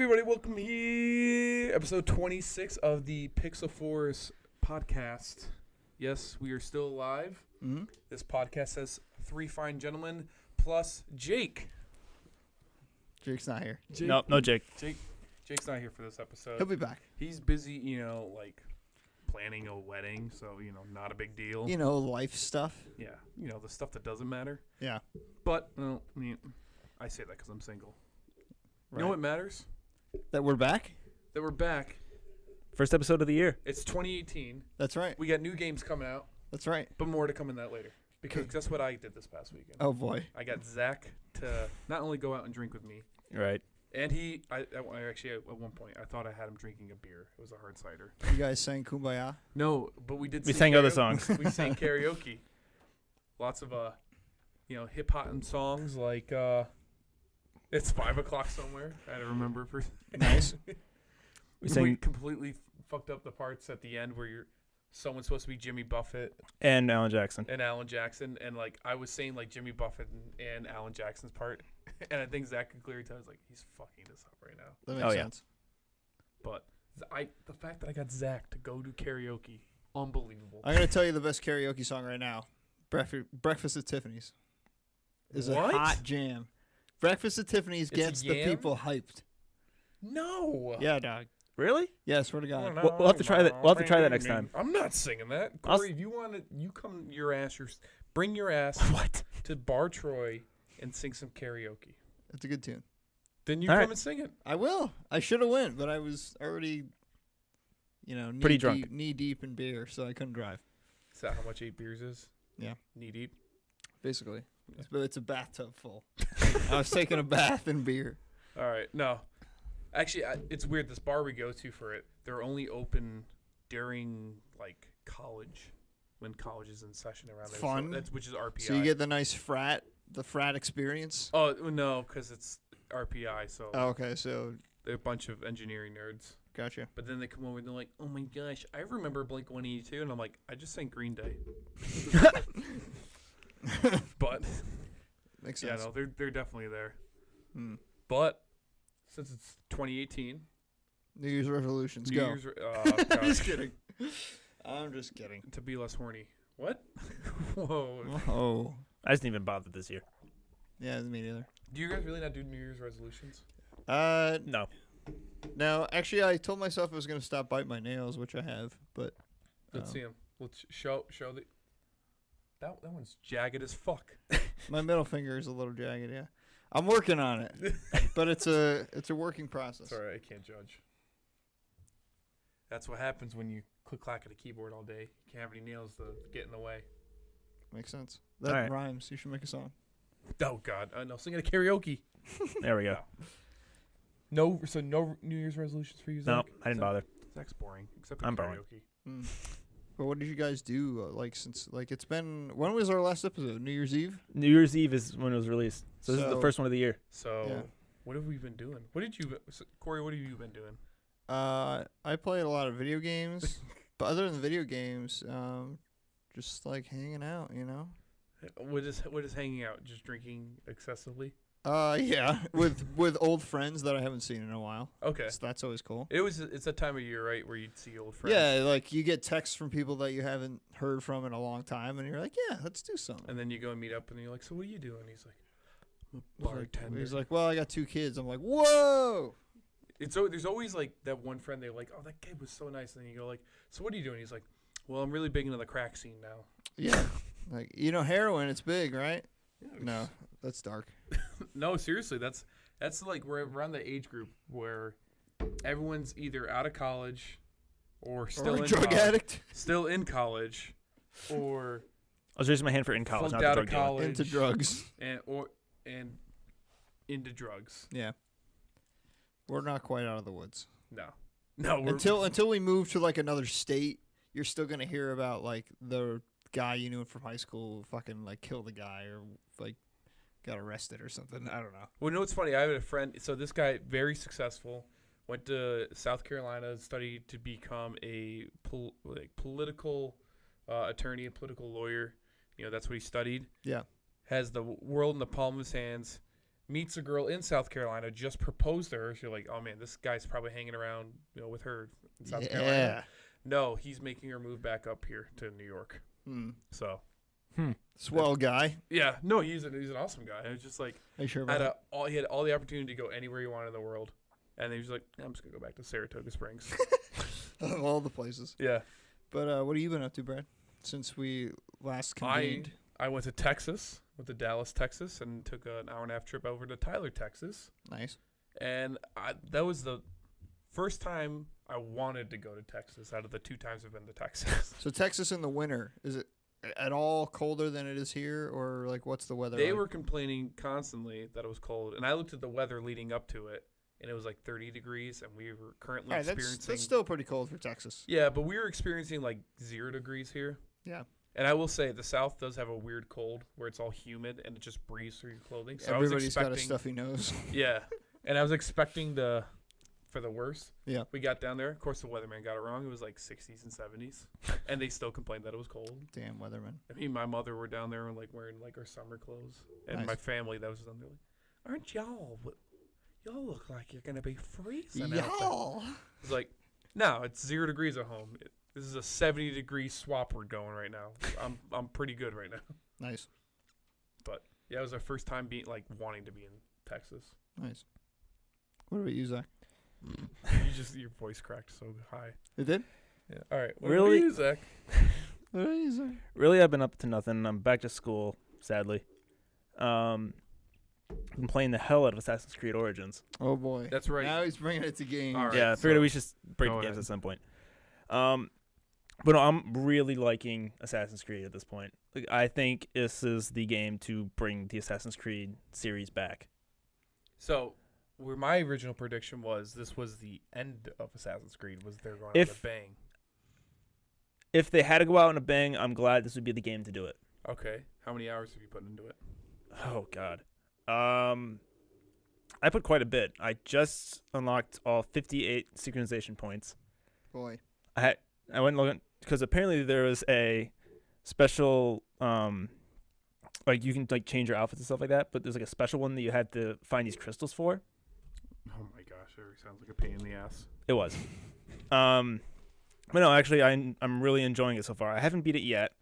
everybody, welcome here. Episode 26 of the Pixel Force podcast. Yes, we are still alive. Mm-hmm. This podcast has three fine gentlemen plus Jake. Jake's not here. No, Jake. Jake's not here for this episode. He'll be back. He's busy, planning a wedding, so, not a big deal. Life stuff. Yeah, the stuff that doesn't matter. Yeah. But, I say that because I'm single. Right. You know what matters? That we're back? That we're back. First episode of the year. It's 2018. That's right. We got new games coming out. That's right. But more to come in that later. Because that's what I did this past weekend. Oh, boy. I got Zach to not only go out and drink with me. Right. And I actually, at one point, I thought I had him drinking a beer. It was a hard cider. You guys sang Kumbaya? No, but we did We sing sang karaoke. other songs. We sang karaoke. Lots of, hip-hop songs like, It's 5 o'clock somewhere. I don't remember. Nice. We completely fucked up the parts at the end where someone's supposed to be Jimmy Buffett And Alan Jackson. and Alan Jackson, and I was saying Jimmy Buffett and Alan Jackson's part, and I think Zach could clearly tell. I was like, he's fucking this up right now. That makes sense. But the fact that I got Zach to go do karaoke, unbelievable. I'm going to tell you the best karaoke song right now. Breakfast at Tiffany's is a What? hot jam. Breakfast at Tiffany's It's a gets the yam? people hyped. No. Yeah, dog. Really? Yeah, I swear to God. We'll have to try that. We'll have to try that next time. I'm not singing that. Cory, if you want to, you come bring your ass What? to Bar Troy and sing some karaoke. It's a good tune. Then you All come right. and sing it. I will. I should have went, but I was already, Pretty drunk. knee deep in beer, so I couldn't drive. Is that how much 8 beers is? Yeah. Knee deep? Basically. It's a bathtub full. I was taking a bath in beer. All right. No. Actually, it's weird. This bar we go to for it, they're only open during, college, when college is in session around there. Fun. So which is RPI. So you get the frat experience? Oh, no, because it's RPI, so Oh, okay, so they're a bunch of engineering nerds. gotcha. But then they come over and they're like, oh, my gosh, I remember Blink-182. And I'm like, I just sang Green Day. But, Makes yeah, sense. no, they're definitely there. Hmm. But since it's 2018, New Year's resolutions, New go. Year's, I'm just kidding. I'm just kidding. to be less horny. What? Whoa. Oh. I didn't even bother this year. Yeah, me neither. Do you guys really not do New Year's resolutions? No. No, actually, I told myself I was going to stop biting my nails, which I have, but Let's see them. Let's show the. That one's jagged as fuck. my middle finger is a little jagged, yeah. I'm working on it, but it's a working process. Sorry, I can't judge. That's what happens when you click-clack at a keyboard all day. You can't have any nails to get in the way. Makes sense. That All right. rhymes. You should make a song. Oh, God. No, sing at a karaoke. There we go. No New Year's resolutions for you, Zach? No, I didn't bother. Zach's boring, except I'm for boring. karaoke. But what did you guys do, since, it's been, when was our last episode? New Year's Eve? New Year's Eve is when it was released. So this is the So- first one of the year. So, Yeah. what have we been doing? Cory, what have you been doing? I played a lot of video games, but other than video games, just hanging out, What is hanging out? Just drinking excessively? Yeah, with old friends that I haven't seen in a while. Okay. So that's always cool. It's that time of year, right, where you'd see old friends. Yeah, you get texts from people that you haven't heard from in a long time, and you're like, yeah, let's do something. And then you go and meet up, and you're like, so what are you doing? He's like, I'm a bartender. He's like, well, I got 2 kids. I'm like, whoa. There's always that one friend they're like, oh, that kid was so nice. And then you go so what are you doing? He's like, well, I'm really big into the crack scene now. Yeah, heroin, it's big, right? Yeah, No, that's dark. No, seriously, that's we're around the age group where everyone's either out of college or still Or a in drug college, addict. still in college, or I was raising my hand for in college, flunked not out the of drug dealer. college Into drugs. and into drugs. Yeah. We're not quite out of the woods. No, we're, Until we move to another state, you're still gonna hear about the guy you knew from high school fucking killed a guy or got arrested or something. I don't know. Well, you know what's funny? I have a friend. So this guy, very successful, went to South Carolina, studied to become a political attorney, a political lawyer. That's what he studied. Yeah. Has the world in the palm of his hands, meets a girl in South Carolina, just proposed to her. So you're like, oh man, this guy's probably hanging around, with her in South Carolina. No, he's making her move back up here to New York. So, Swell guy. yeah, no, he's an awesome guy. It was just like, Are you sure about that? he had all the opportunity to go anywhere he wanted in the world, and he was like, I'm just gonna go back to Saratoga Springs. Of all the places. Yeah, But what have you been up to, Brad? Since we last convened. I went to Texas, went to Dallas, Texas, and took an hour-and-a-half trip over to Tyler, Texas. Nice. And that was the first time I wanted to go to Texas out of the 2 times I've been to Texas. So Texas in the winter, is it at all colder than it is here, or like what's the weather? They like? were complaining constantly that it was cold, and I looked at the weather leading up to it, and it was like 30 degrees, and we were currently All right, experiencing. that's still pretty cold for Texas. Yeah, but we were experiencing like 0 degrees here. Yeah. And I will say the South does have a weird cold where it's all humid and it just breathes through your clothing. So Everybody's got a stuffy nose. Yeah, and I was expecting for the worst. Yeah. We got down there. Of course, the weatherman got it wrong. It was like 60s and 70s, and they still complained that it was cold. Damn weatherman. I mean, my mother were down there and like wearing like our summer clothes, and Nice. my family that was down there like, aren't y'all? Y'all look like you're gonna be freezing out Y'all. there. It's like, no, it's 0 degrees at home. This is a 70-degree swap we're going right now. I'm pretty good right now. Nice. But yeah, it was our first time wanting to be in Texas. Nice. What about you, Zach? Your voice cracked so high. It did? Yeah. All right. What Really? about you, Zach? What about you, Zach? Really, I've been up to nothing. I'm back to school, sadly. I've been playing the hell out of Assassin's Creed Origins. Oh boy. That's right. Now he's bringing it to games. All right. Yeah, I figured we should break go the games ahead. at some point. But no, I'm really liking Assassin's Creed at this point. Like, I think this is the game to bring the Assassin's Creed series back. So, where my original prediction was, this was the end of Assassin's Creed. Was they're going out If- with a bang? If they had to go out in a bang, I'm glad this would be the game to do it. Okay. How many hours have you put into it? Oh God. I put quite a bit. I just unlocked all 58 synchronization points. Boy. I went looking because apparently there was a special like you can like change your outfits and stuff like that, but there's like a special one that you had to find these crystals for. Oh my gosh, that sounds like a pain in the ass. It was. But no, actually I'm really enjoying it so far. I haven't beat it yet.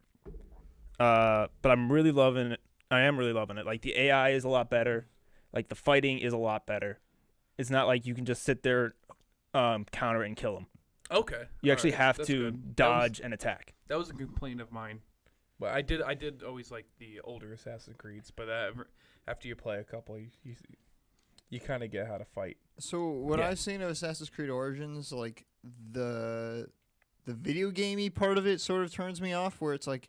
But I'm really loving it. I am really loving it. Like the AI is a lot better. Like the fighting is a lot better. It's not like you can just sit there, counter it and kill them. Okay. You All actually right, have that's to good. dodge and attack. That was a complaint of mine. But I did always like the older Assassin's Creeds. But after you play a couple, you kind of get how to fight. So what Yeah. I've seen of Assassin's Creed Origins, like the video gamey part of it sort of turns me off, where it's like,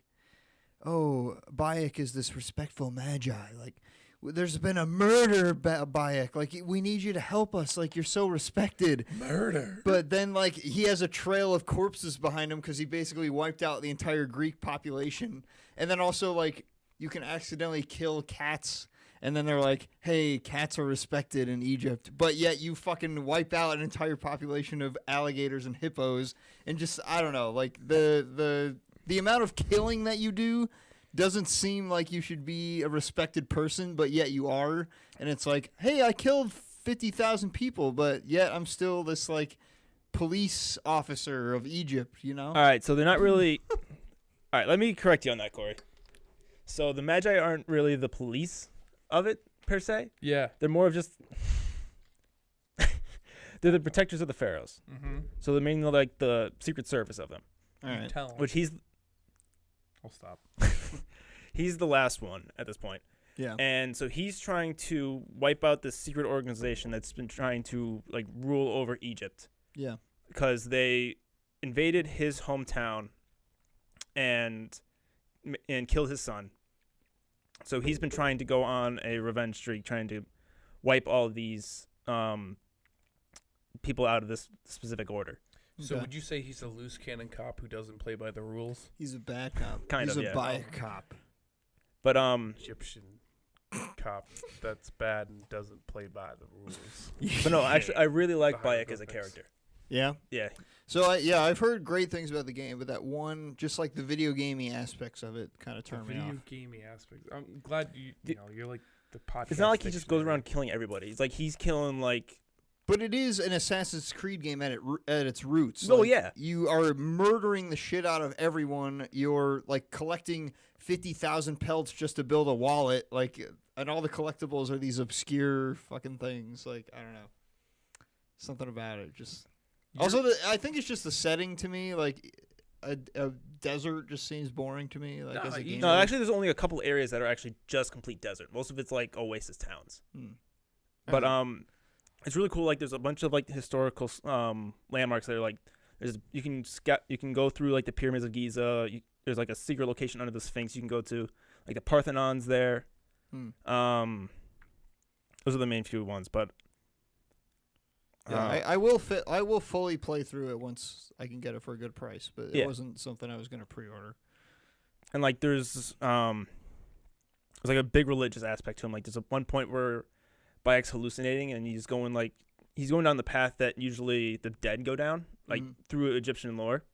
oh, Bayek is this respectful magi. Like, there's been a murder, Bayek. Like, we need you to help us. Like, you're so respected. Murder. But then, like, he has a trail of corpses behind him because he basically wiped out the entire Greek population. And then also, like, you can accidentally kill cats. And then they're like, hey, cats are respected in Egypt. But yet you fucking wipe out an entire population of alligators and hippos. And just, I don't know, like, the amount of killing that you do doesn't seem like you should be a respected person, but yet you are. And it's like, hey, I killed 50,000 people, but yet I'm still this, like, police officer of Egypt, you know? All right, so they're not really. All right, let me correct you on that, Cory. So the Magi aren't really the police of it per se. Yeah. They're more of just. They're the protectors of the pharaohs. Mm-hmm. So they're mainly like the secret service of them, All right. Tell 'em. which I'll stop. he's the last one at this point. Yeah. And so he's trying to wipe out this secret organization that's been trying to like rule over Egypt Yeah. because they invaded his hometown and killed his son. So he's been trying to go on a revenge streak, trying to wipe all these people out of this specific order. So Okay. would you say he's a loose cannon cop who doesn't play by the rules? He's a bad cop. Kind He's of, a yeah. Bayek cop. But Egyptian cop that's bad and doesn't play by the rules. but no, actually, I really like The Bayek as a hieroglyphics. character. Yeah. Yeah. So I've heard great things about the game, but that one, just like the video gamey aspects of it, kind of turned me off. Video gamey aspects. I'm glad you're like the podcast. It's not like he just goes around killing everybody. It's like he's killing like. But it is an Assassin's Creed game at its roots. Oh, like, yeah. You are murdering the shit out of everyone. You're like collecting 50,000 pelts just to build a wallet. Like, and all the collectibles are these obscure fucking things. Like, I don't know. Something about it. Just. Also, I think it's just the setting to me. Like, a desert just seems boring to me. Like, as a game. No, actually, there's only a couple areas that are actually just complete desert. Most of it's like oasis towns. But, it's really cool. Like, there's a bunch of like historical landmarks that are like, you can go through like the pyramids of Giza. There's like a secret location under the Sphinx you can go to. Like the Parthenon's there. Those are the main few ones. But I will fully play through it once I can get it for a good price. But it wasn't something I was going to pre-order. And like there's like a big religious aspect to him. Like there's one point where Bayek's hallucinating, and he's going down the path that usually the dead go down, like through Egyptian lore,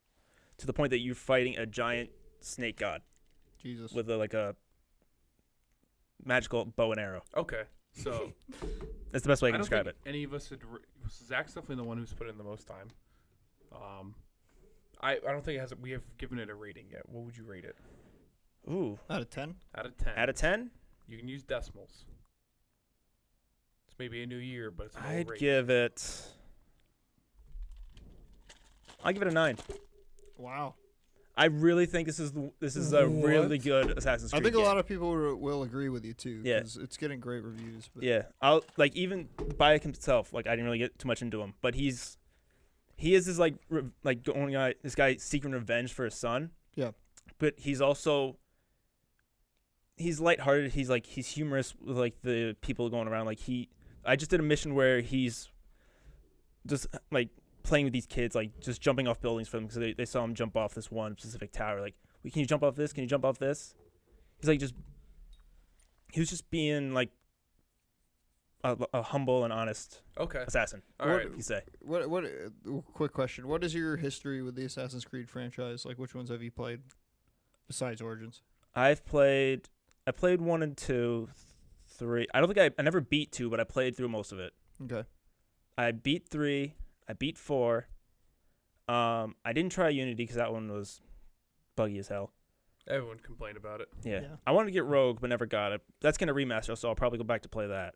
to the point that you're fighting a giant snake god, Jesus, with a magical bow and arrow. Okay, so that's the best way I can describe it. Any of us Zach's definitely the one who's put in the most time. I don't think we have given it a rating yet. What would you rate it? Ooh, out of 10. Out of 10. Out of 10. You can use decimals. Maybe a new year, but it's a I'd give it a 9. Wow. I really think this is a really good Assassin's Creed I think game. a lot of people will agree with you too. Yeah, it's getting great reviews. But. Yeah, I'll like even Bayek himself. Like I didn't really get too much into him, but he is this this guy seeking revenge for his son. Yeah, but he's lighthearted. He's humorous with like the people going around. Like I just did a mission where he's just like playing with these kids, like just jumping off buildings for them because they saw him jump off this one specific tower. Like, can you jump off this? Can you jump off this? He's like he was just being like a humble and honest assassin. All right. You say. What? Quick question. What is your history with the Assassin's Creed franchise? Like, which ones have you played besides Origins? I played 1 and 2. 3. I don't think I never beat 2, but I played through most of it. Okay. I beat 3. I beat 4. I didn't try Unity because that one was buggy as hell. Everyone complained about it. Yeah. I wanted to get Rogue, but never got it. That's going to remaster, so I'll probably go back to play that.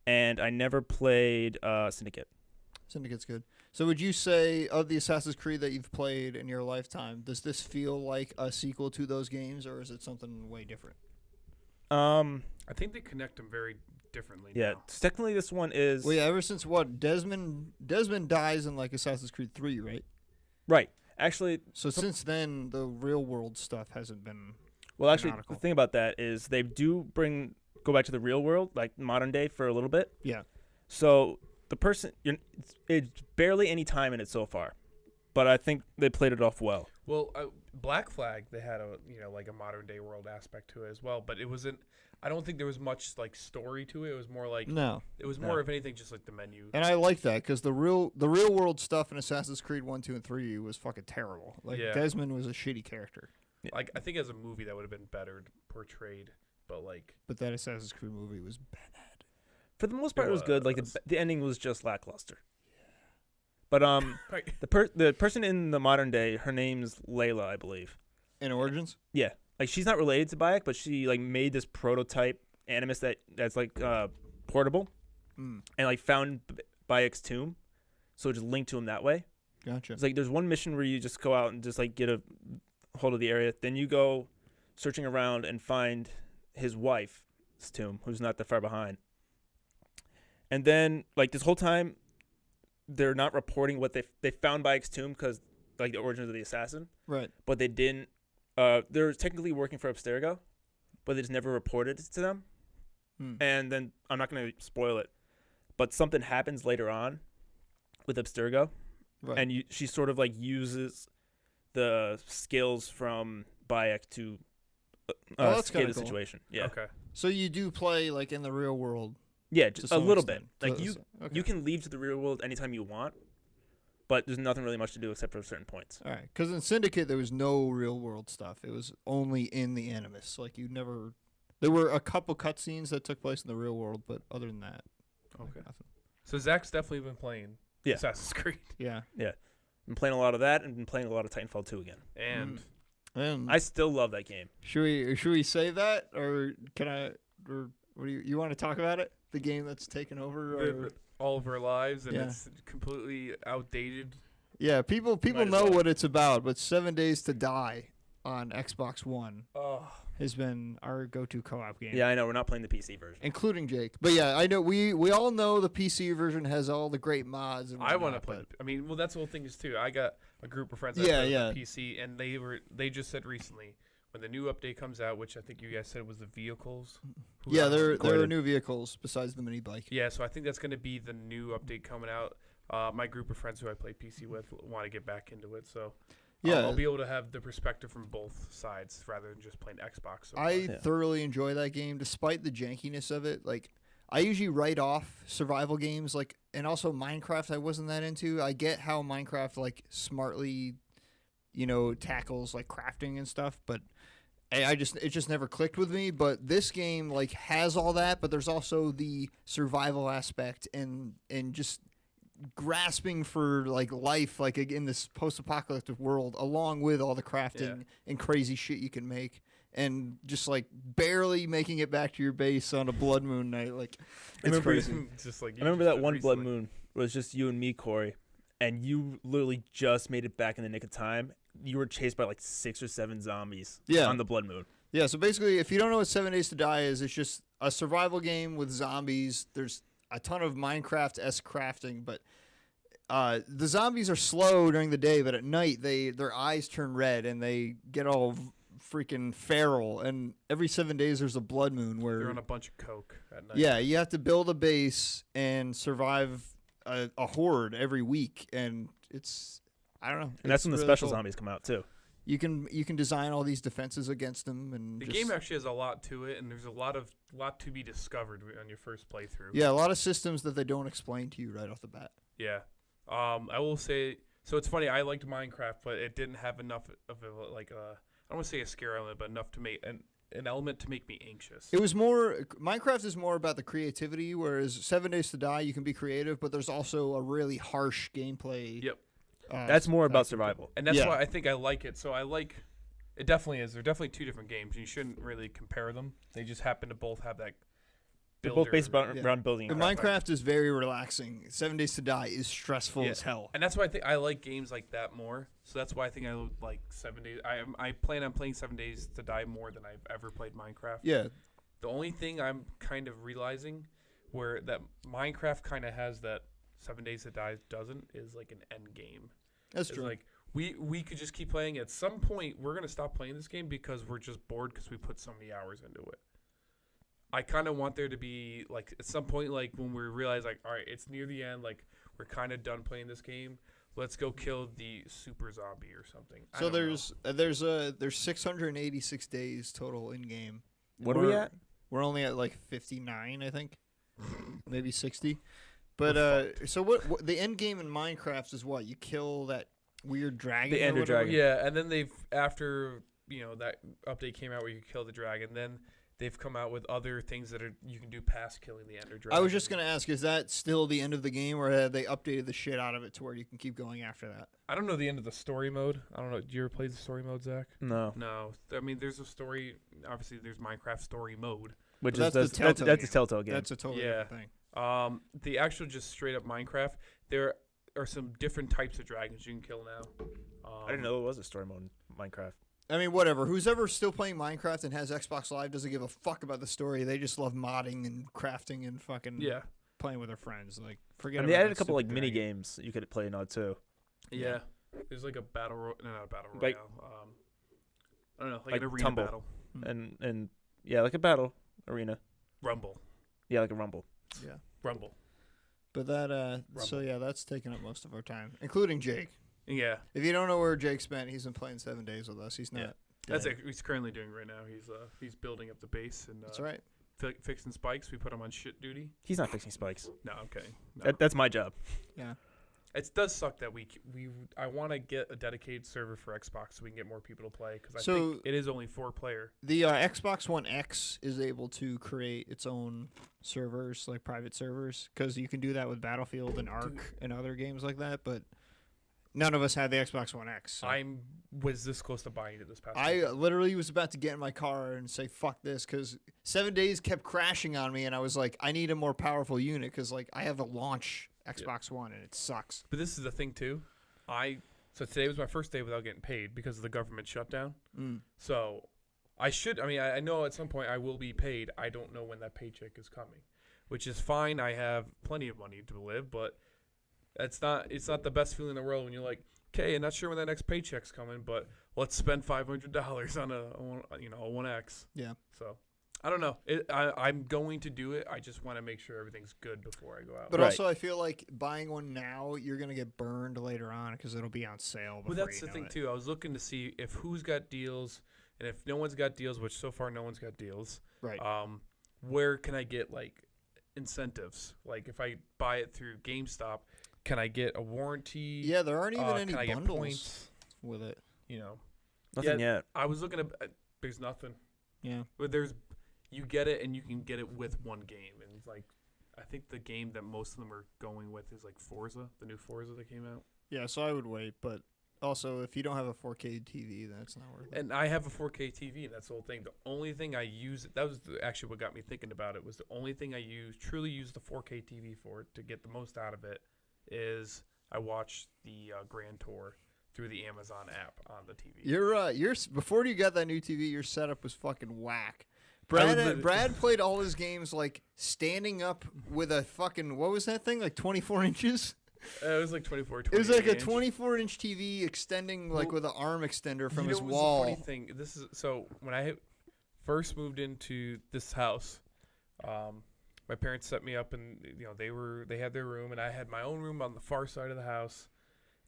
And I never played Syndicate. Syndicate's good. So would you say, of the Assassin's Creed that you've played in your lifetime, does this feel like a sequel to those games, or is it something way different? I think they connect them very differently. Yeah, now. Technically this one is. Well, yeah. Ever since what Desmond dies in like Assassin's Creed 3, right? Right. Actually. So since then, the real world stuff hasn't been. Well, actually, the thing about that is they do go back to the real world, like modern day, for a little bit. Yeah. So the person, it's barely any time in it so far, but I think they played it off well. Well, Black Flag, they had a modern day world aspect to it as well, but it wasn't. I don't think there was much like story to it. It was more like It was more of anything, just like the menu. And I like that because the real world stuff in Assassin's Creed 1, 2, and 3 was fucking terrible. Like Desmond was a shitty character. Like I think as a movie that would have been better portrayed, but that Assassin's Creed movie was bad. For the most part, it was good. Like the ending was just lackluster. But right. the person in the modern day, her name's Layla, I believe. In Origins? Yeah. Like she's not related to Bayek, but she like made this prototype Animus that's like portable, and like found Bayek's tomb, so just linked to him that way. Gotcha. It's like there's one mission where you just go out and just like get a hold of the area, then you go searching around and find his wife's tomb, who's not that far behind. And then like this whole time, they're not reporting what they found Bayek's tomb because like the origins of the assassin, right? But they didn't. They're technically working for Abstergo, but they just never reported it to them. And then I'm not going to spoil it, but something happens later on with Abstergo, right. And she sort of like uses the skills from Bayek to escape the situation. Yeah. Okay. So you do play like in the real world. Yeah, just a little bit. Like okay. you can leave to the real world anytime you want, but there's nothing really much to do except for certain points. All right, because in Syndicate there was no real world stuff. It was only in the Animus. Like you never. There were a couple cutscenes that took place in the real world, but other than that, Okay. nothing. So Zach's definitely been playing Assassin's Creed. Yeah. Been playing a lot of that and been playing a lot of Titanfall 2 again. And I still love that game. Should we save that, or can I? Or what do you want to talk about it? The game that's taken over, or? all of our lives, and Yeah. it's completely outdated. Yeah, people Might as know well. what it's about, but 7 Days to Die on Xbox One Oh, has been our go-to co-op game. Yeah, I know. We're not playing the PC version. Including Jake. But yeah, I know we all know the PC version has all the great mods and I want to whatnot, play. I mean, well, that's the whole thing is too. I got a group of friends that Yeah, play yeah. on the PC, and they just said recently when the new update comes out, which I think you guys said was the vehicles. but yeah, there are Recorded. new vehicles besides the mini bike. Yeah, so I think that's going to be the new update coming out. My group of friends who I play PC with want to get back into it, so Yeah, I'll be able to have the perspective from both sides rather than just playing Xbox. So far. I thoroughly enjoy that game, despite the jankiness of it. Like, I usually write off survival games, like, and also Minecraft. I wasn't that into. I get how Minecraft like smartly, tackles like crafting and stuff, but it just never clicked with me. But this game like has all that, but there's also the survival aspect and just grasping for like life, like in this post-apocalyptic world, along with all the crafting and crazy shit you can make, and just like barely making it back to your base on a blood moon night. Like, it's crazy. Just like I remember that one blood moon was just you and me, Cory, and you literally just made it back in the nick of time. You were chased by like 6 or 7 zombies on the blood moon. Yeah, so basically, if you don't know what 7 Days to Die is, it's just a survival game with zombies. There's a ton of Minecraft-esque crafting, but the zombies are slow during the day, but at night their eyes turn red and they get all freaking feral. And every 7 days there's a blood moon where they're on a bunch of coke at night. yeah, you have to build a base and survive a horde every week, and it's I don't know. And that's it's when the really special cool. zombies come out too. You can design all these defenses against them, and The just, game actually has a lot to it, and there's a lot to be discovered on your first playthrough. yeah, a lot of systems that they don't explain to you right off the bat. Yeah. I will say, so it's funny, I liked Minecraft, but it didn't have enough of a, like a, I don't want to say a scare element, but enough to make an element to make me anxious. It was more Minecraft is more about the creativity, whereas 7 Days to Die you can be creative, but there's also a really harsh gameplay. Yep. That's more about survival. And that's Yeah. why I think I like it. So I like, it definitely is. They're definitely two different games, and you shouldn't really compare them. They just happen to both have that They're builder. both based around building. And Minecraft is very relaxing. 7 Days to Die is stressful Yeah. as hell. And that's why I think I like games like that more. So that's why I think I like 7 Days. I plan on playing 7 Days to Die more than I've ever played Minecraft. Yeah, The only thing I'm kind of realizing where that Minecraft kind of has that 7 Days to Die doesn't is like an end game. that's It's true. like we could just keep playing. At some point, we're gonna stop playing this game because we're just bored because we put so many hours into it. I kind of want there to be like at some point, like when we realize like, all right, it's near the end, like we're kind of done playing this game. Let's go kill the super zombie or something. I So don't know. there's 686 days total in game. What are we at? We're only at like 59, I think, maybe 60. But so what the end game in Minecraft is what you kill that weird dragon. The or Ender whatever? dragon. Yeah, and then they've after that update came out where you could kill the dragon. Then they've come out with other things that you can do past killing the Ender dragon. I was just gonna ask, is that still the end of the game, or have they updated the shit out of it to where you can keep going after that? I don't know the end of the story mode. I don't know. Did you ever play the story mode, Zach? No. No. I mean, there's a story. Obviously, there's Minecraft story mode. Which But is that's the Telltale that's a game. Telltale game. That's a totally Yeah. different thing. The actual just straight up Minecraft. There are some different types of dragons you can kill now. I didn't know there was a story mode in Minecraft. I mean, whatever. Who's ever still playing Minecraft and has Xbox Live doesn't give a fuck about the story. They just love modding and crafting and fucking Yeah. playing with their friends. Like, forget. And they about added that a couple like stupid mini dragon. games you could play now too. Yeah. There's like a battle not a battle Like- royale. I don't know, like Like an arena Tumble. battle. And yeah, like a battle arena. Rumble. Yeah, like a rumble. Rumble. But that, so yeah, that's taking up most of our time, including Jake. Yeah. If you don't know where Jake spent, he's been playing 7 days with us. He's not. Yeah. That's dead. what he's currently doing right now. He's building up the base and That's right. fixing spikes. We put him on shit duty. He's not fixing spikes. No, I'm kidding. No. That's my job. Yeah. It does suck that I want to get a dedicated server for Xbox so we can get more people to play because I think it is only 4-player. The Xbox One X is able to create its own servers, like private servers, because you can do that with Battlefield and Ark and other games like that. But none of us had the Xbox One X. So. I was this close to buying it this past I week. literally was about to get in my car and say "fuck this" because 7 days kept crashing on me, and I was like, I need a more powerful unit because like I have a launch Xbox One and it sucks. But this is the thing too. So today was my first day without getting paid because of the government shutdown. So I know at some point I will be paid. I don't know when that paycheck is coming, which is fine. I have plenty of money to live, but it's not the best feeling in the world when you're like, okay, I'm not sure when that next paycheck's coming, but let's spend $500 on a 1X. Yeah. So I don't know. I'm going to do it. I just want to make sure everything's good before I go out. But also, I feel like buying one now, you're gonna get burned later on because it'll be on sale. Well, that's the thing too. I was looking to see if who's got deals, and if no one's got deals, which so far no one's got deals. Right. Where can I get like incentives? Like if I buy it through GameStop, can I get a warranty? Yeah, there aren't even any can I get bundles points with it. You know, Nothing yet. I was looking at. There's nothing. Yeah. But you get it, and you can get it with one game, and it's like, I think the game that most of them are going with is like Forza, the new Forza that came out. Yeah, so I would wait, but also if you don't have a 4K TV, then it's not worth it. And I have a 4K TV, and that's the whole thing. The only thing I use, that was actually what got me thinking about it, was the only thing I truly use the 4K TV for to get the most out of it is I watch the Grand Tour through the Amazon app on the TV. You're before you got that new TV, your setup was fucking whack. Brad played all his games like standing up with a fucking, what was that thing, like 24 inches? It was like 24, 28 It was like a inch. 24-inch TV extending like with an arm extender from his What was wall. the funny thing? This is so when I first moved into this house, my parents set me up, and they had their room, and I had my own room on the far side of the house,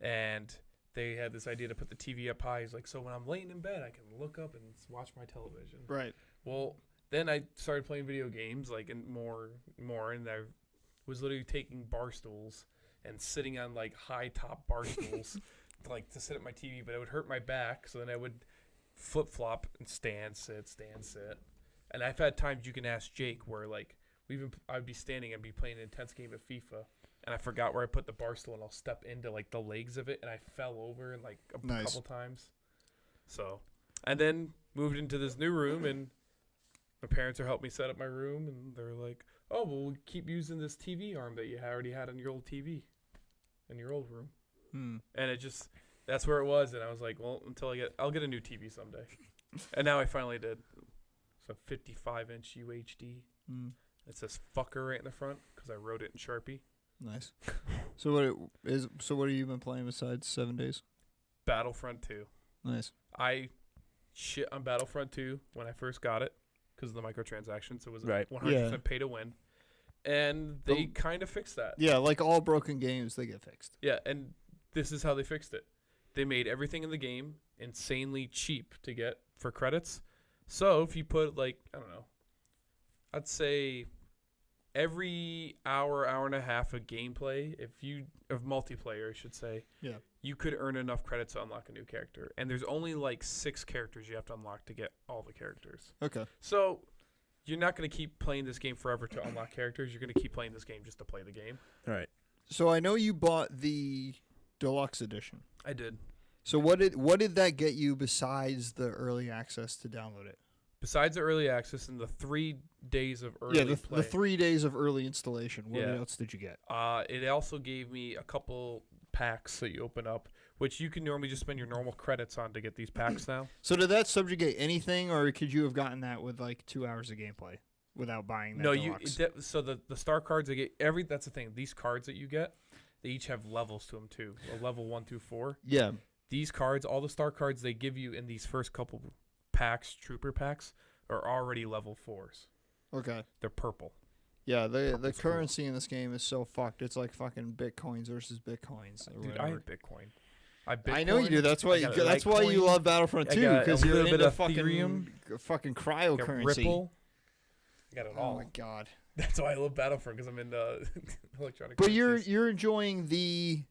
and they had this idea to put the TV up high. He's like, so when I'm laying in bed, I can look up and watch my television. Right. Well, then I started playing video games, like, and more, and I was literally taking bar stools and sitting on like high top bar stools, to sit at my TV, but it would hurt my back. So then I would flip flop and stand, sit, and I've had times, you can ask Jake, where like I'd be standing and be playing an intense game of FIFA, and I forgot where I put the bar stool, and I'll step into like the legs of it, and I fell over like a couple times. So, and then moved into this new room, and my parents are helping me set up my room, and they're like, "Oh, well, we'll keep using this TV arm that you already had on your old TV, in your old room." And that's where it was, and I was like, "Well, I'll get a new TV someday," and now I finally did. It's a 55-inch UHD. It says "fucker" right in the front because I wrote it in Sharpie. Nice. So what have you been playing besides 7 days? Battlefront 2. Nice. I shit on Battlefront 2 when I first got it because of the microtransactions. It was Right. 100% pay to win. And they kind of fixed that. Yeah, like all broken games, they get fixed. Yeah, and this is how they fixed it. They made everything in the game insanely cheap to get for credits. So if you put, like, I don't know, I'd say every hour and a half of gameplay, of multiplayer, I should say, Yeah. you could earn enough credits to unlock a new character. And there's only like 6 characters you have to unlock to get all the characters. Okay. So you're not going to keep playing this game forever to unlock characters. You're going to keep playing this game just to play the game. All right. So I know you bought the deluxe edition. I did. So what did that get you besides the early access to download it? Besides the early access and the 3 days of early play. The 3 days of early installation. What Yeah. else did you get? It also gave me a couple packs that you open up, which you can normally just spend your normal credits on to get these packs now. So did that subjugate anything, or could you have gotten that with like 2 hours of gameplay without buying that No, deluxe? so the star cards they get that's the thing. These cards that you get, they each have levels to them too. A level 1 through 4. Yeah. These cards, all the star cards they give you in these first couple packs, trooper packs, are already level 4s. Okay. They're purple. Yeah, the Purple's cool. currency in this game is so fucked. It's like fucking bitcoins versus bitcoins. Or Dude, whatever. I have Bitcoin. I know you do. That's why I got that's why you Litecoin. love Battlefront I 2, got because a you're little bit into of Ethereum. fucking I got cryptocurrency. Ripple. I got it Oh all. my god. That's why I love Battlefront, because I'm into electronic But currencies. you're enjoying the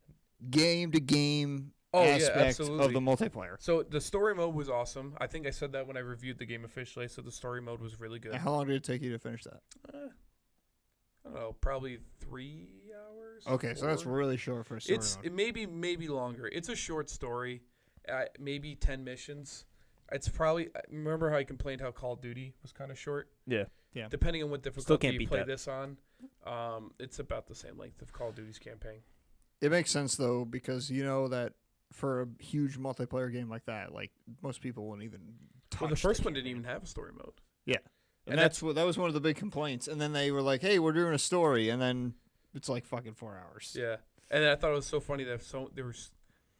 game to game Oh, yeah, aspect of absolutely. the multiplayer. So the story mode was awesome. I think I said that when I reviewed the game officially. So the story mode was really good. How long did it take you to finish that? I don't know, probably 3 hours. Okay, so that's 4. really short for a story mode. It maybe longer. It's a short story, maybe 10 missions. It's probably remember how I complained how Call of Duty was kind of short. Yeah. Depending on what difficulty can't you beat play that. this on, it's about the same length of Call of Duty's campaign. It makes sense though, because you know that for a huge multiplayer game like that, like most people won't even touch. Well, the first one didn't even have a story mode. Yeah, and And that was one of the big complaints. And then they were like, "Hey, we're doing a story," and then it's like fucking 4 hours. Yeah, and I thought it was so funny that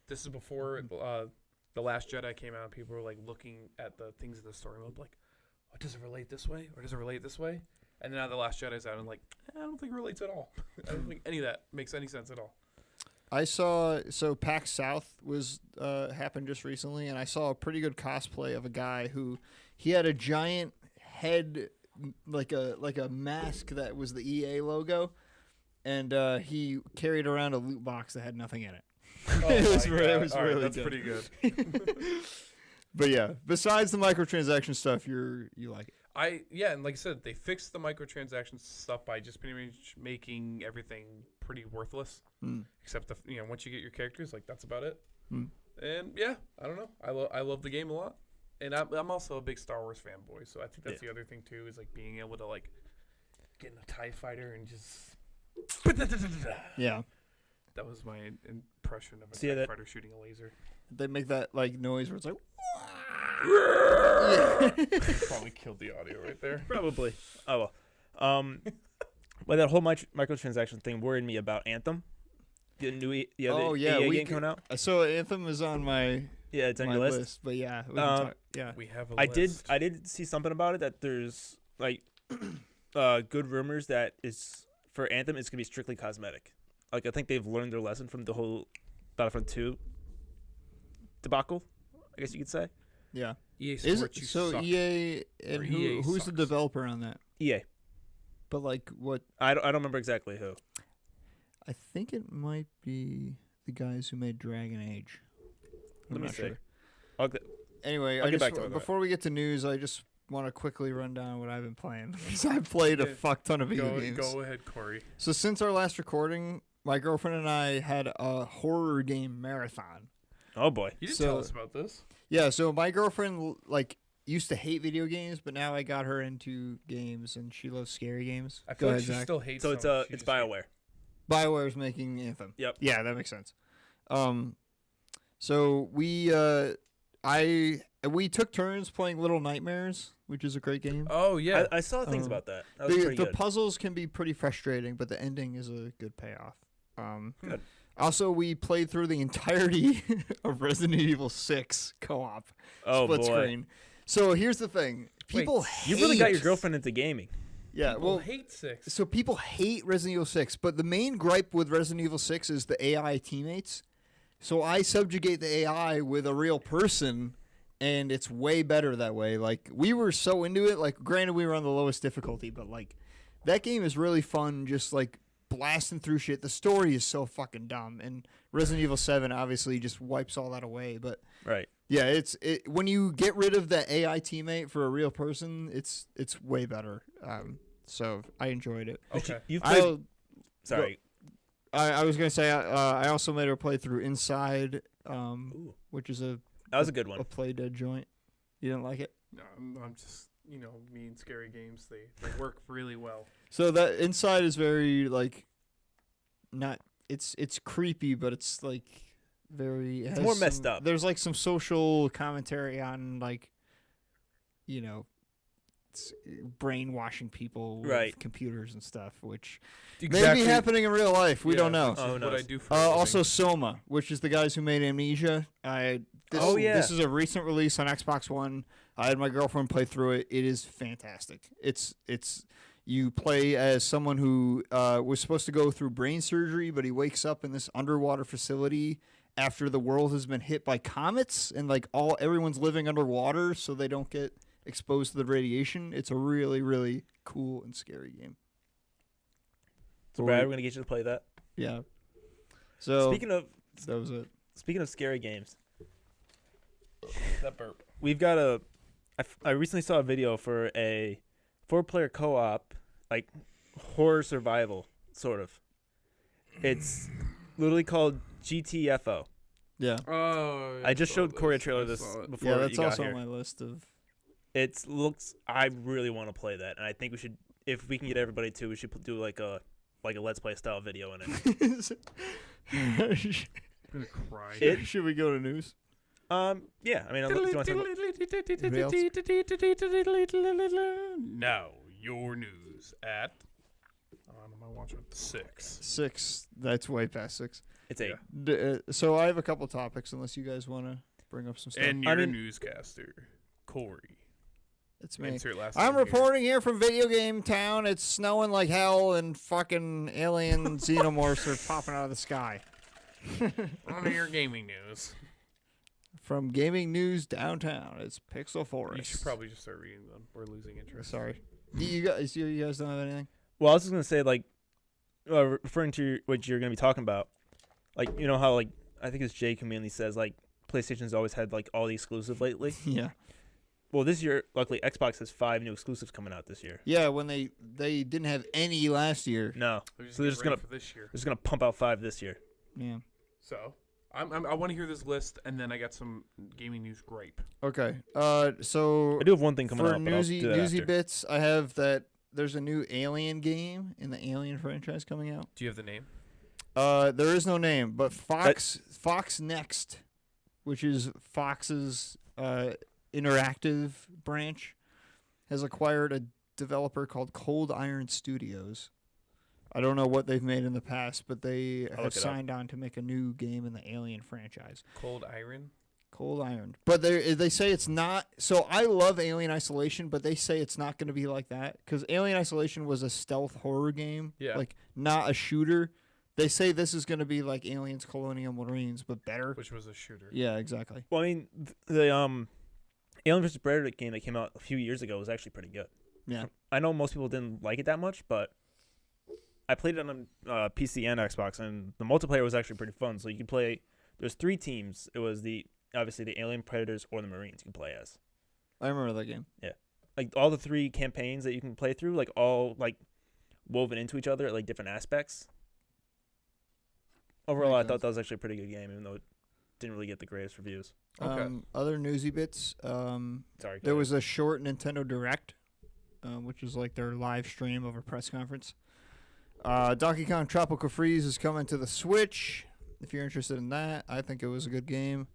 this is before the Last Jedi came out, and people were like looking at the things in the story mode, like, oh, does it relate this way or does it relate this way? And then now the Last Jedi's out, and like, I don't think it relates at all. I don't think any of that makes any sense at all. I saw PAX South was happened just recently, and I saw a pretty good cosplay of a guy who he had a giant head, like a mask that was the EA logo, and he carried around a loot box that had nothing in it. Oh It was my really- God. it was All right, really that's good. pretty good. But yeah, besides the microtransaction stuff, you like it. And like I said, they fixed the microtransaction stuff by just pretty much making everything pretty worthless, except once you get your characters, like that's about it. And yeah, I don't know, I love the game a lot, and I'm also a big Star Wars fanboy, so I think that's the other thing too, is like being able to like get in a TIE fighter and just Yeah, that was my impression of a See TIE that- fighter shooting a laser. they make that like noise where it's like. Probably killed the audio right there. Probably. Oh well. But that whole microtransaction thing worried me about Anthem. The new the other EA game coming out. So Anthem is on my Yeah, it's on my your list. list, but yeah, we can talk, yeah. We have a I list. did see something about it that there's like good rumors that is for Anthem it's gonna be strictly cosmetic. Like I think they've learned their lesson from the whole Battlefront 2 debacle, I guess you could say. Yeah. EA Is Sports, it you so suck. EA and Or who, EA who's the sucks. developer on that? EA. But like what? I don't remember exactly who. I think it might be the guys who made Dragon Age. I'm Let me not see. sure. Anyway, Anyway, I'll I get just back to it, go before we get to news, I just want to quickly run down what I've been playing because I've played a Yeah. fuck ton of video games. Go ahead, Cory. So since our last recording, my girlfriend and I had a horror game marathon. Oh boy. You didn't So- tell us about this. Yeah, so my girlfriend like used to hate video games, but now I got her into games, and she loves scary games. I Go feel like ahead, she Zach. still hates. So it's some, she it's just hates- BioWare. BioWare's making Anthem. Yep. Yeah, that makes sense. So we took turns playing Little Nightmares, which is a great game. Oh yeah. I saw things about that. That was The pretty good. puzzles can be pretty frustrating, but the ending is a good payoff. Good. Also, we played through the entirety of Resident Evil 6 co-op Oh split boy. screen. So here's the thing: people You really got hate- your girlfriend into gaming. Yeah, People well, hate 6. so people hate Resident Evil 6, but the main gripe with Resident Evil 6 is the AI teammates. So I subjugate the AI with a real person, and it's way better that way. Like, we were so into it. Like, granted, we were on the lowest difficulty, but, like, that game is really fun just, like, blasting through shit. The story is so fucking dumb, and Resident Evil 7 obviously just wipes all that away. But, Right. yeah, it's when you get rid of that AI teammate for a real person, it's way better. So I enjoyed it. Okay. You've played. Sorry. I was gonna say I also made her play through Inside, Ooh, which is a that was a good one. Play Dead joint. You didn't like it? No, I'm just me and scary games. They work really well. So that Inside is very like not it's creepy, but it's like very it It's has more messed some- up. There's like some social commentary on like it's brainwashing people with Right. computers and stuff, which may Exactly. be happening in real life. We don't know. This Oh, is no. what I do for a living. Also, Soma, which is the guys who made Amnesia. Oh, yeah. This is a recent release on Xbox One. I had my girlfriend play through it. It is fantastic. It's you play as someone who was supposed to go through brain surgery, but he wakes up in this underwater facility after the world has been hit by comets, and like everyone's living underwater, so they don't get exposed to the radiation. It's a really, really cool and scary game. So Brad, we're gonna get you to play that. Yeah. So Speaking of That was it. Speaking of scary games, That burp. we've got I recently saw a video for a 4-player co-op, like horror survival, sort of. It's literally called GTFO. Yeah. Oh. I just showed Cory a trailer I this saw it. before Yeah, that's you got also here. on my list of. It looks. I really want to play that, and I think we should. If we can get everybody to, we should do like a Let's Play style video in it. I'm gonna cry. Should we go to news? Yeah. I mean, unless you want to Now your news at. Am I watching 6? 6. That's way past 6. it's 8. Yeah. So I have a couple topics, unless you guys want to bring up some stuff. And your newscaster, Cory. It's me. Insert last I'm name here. reporting here from Video Game Town. It's snowing like hell, and fucking alien xenomorphs are popping out of the sky. On your gaming news. From Gaming News Downtown, it's Pixel Forest. You should probably just start reading them. We're losing interest. Sorry. You guys don't have anything? Well, I was just gonna say, like, referring to what you're gonna be talking about, like, you know how, like, I think it's Jay who mainly says, like, PlayStation's always had, like, all the exclusive lately. Yeah. Well, this year, luckily, Xbox has 5 new exclusives coming out this year. Yeah, when they didn't have any last year. No, So they're just gonna for this year. they're just gonna pump out 5 this year. Yeah. So I want to hear this list, and then I got some gaming news gripe. Okay. So I do have one thing coming for out, but I'll do that newsy after. bits, I have that there's a new Alien game in the Alien franchise coming out. Do you have the name? There is no name, but Fox Next, which is Fox's interactive branch, has acquired a developer called Cold Iron Studios. I don't know what they've made in the past, but they I'll have look it up. signed on to make a new game in the Alien franchise. Cold Iron. Cold Iron. But they say it's not. So I love Alien Isolation, but they say it's not going to be like that because Alien Isolation was a stealth horror game, Yeah. like not a shooter. They say this is going to be like Aliens Colonial Marines, but better. Which was a shooter. Yeah, exactly. Well, I mean, the Alien vs Predator game that came out a few years ago was actually pretty good. Yeah. I know most people didn't like it that much, but I played it on PC and Xbox, and the multiplayer was actually pretty fun. So you could play. There's 3 teams. It was obviously the Alien, Predators, or the Marines you can play as. I remember that game. Like all the 3 campaigns that you can play through, like all like woven into each other at like different aspects. Overall, Makes I thought sense. that was actually a pretty good game, even though it didn't really get the greatest reviews. Okay. Other newsy bits. Sorry. There go was a short Nintendo Direct, which is like their live stream of a press conference. Donkey Kong Tropical Freeze is coming to the Switch. If you're interested in that, I think it was a good game.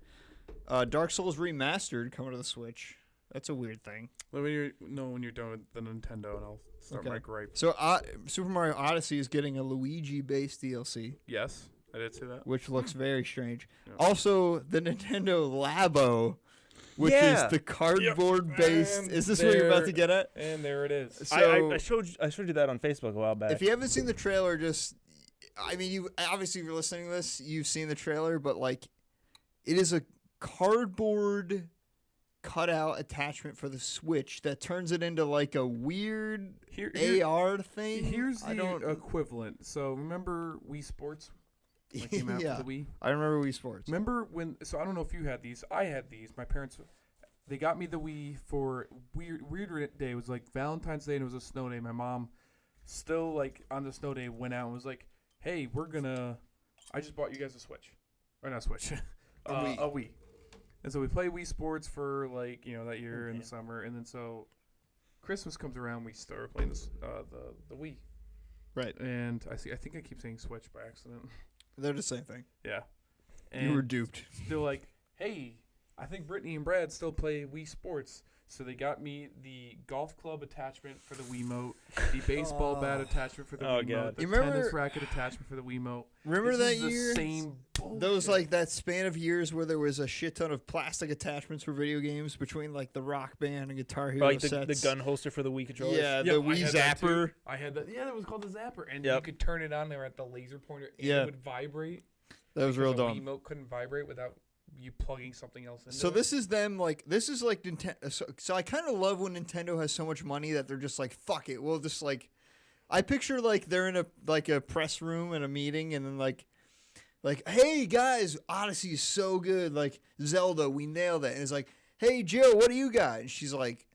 Dark Souls Remastered coming to the Switch. That's a weird thing. When you're done with the Nintendo, and I'll start my gripe. So Super Mario Odyssey is getting a Luigi-based DLC, Yes, I did see that. which looks very strange. Yeah. Also, the Nintendo Labo, which Yeah. is the cardboard-based. And Is this what you're about to there- get at? And there it is. So- I showed you that on Facebook a while back. If you haven't seen the trailer, you obviously, if you're listening to this, you've seen the trailer, but like, it is a cardboard cutout attachment for the Switch that turns it into like a weird AR thing. Here's I the don't. equivalent. So remember Wii Sports when it came out Yeah, for the Wii? I remember Wii Sports. Remember when? So I don't know if you had these. I had these. My parents, they got me the Wii for weird day. It was like Valentine's Day and it was a snow day. My mom, still like on the snow day, went out and was like, "Hey, I just bought you guys a Switch, or not Switch, A Wii. a Wii." And so we play Wii Sports for like that year in the summer, and then so Christmas comes around, we start playing this the Wii. Right. And I think I keep saying Switch by accident. They're the same thing. Yeah. You were And duped. still like, hey, I think Brittany and Brad still play Wii Sports. So they got me the golf club attachment for the Wiimote, the baseball bat attachment for the Oh, Wiimote, God. the You remember- tennis racket attachment for the Wiimote. Remember This that is year? The same bullshit. Those like that span of years where there was a shit ton of plastic attachments for video games between like the Rock Band and Guitar Hero Or, like the sets. gun holster for the Wii controllers. Yeah, Yep, the I Wii had that too. Zapper. I had that. Yeah, that was called the Zapper, and Yep. you could turn it on there at the laser pointer, and Yeah. it would vibrate. That was real The dumb. Wiimote couldn't vibrate without you plugging something else into So it. this is them like Nintendo. So I kind of love when Nintendo has so much money that they're just like fuck it. We'll just like I picture like they're in a press room in a meeting and then like like, hey guys, Odyssey is so good. Like Zelda, we nailed it. And it's like, hey Jill, what do you got? And she's like,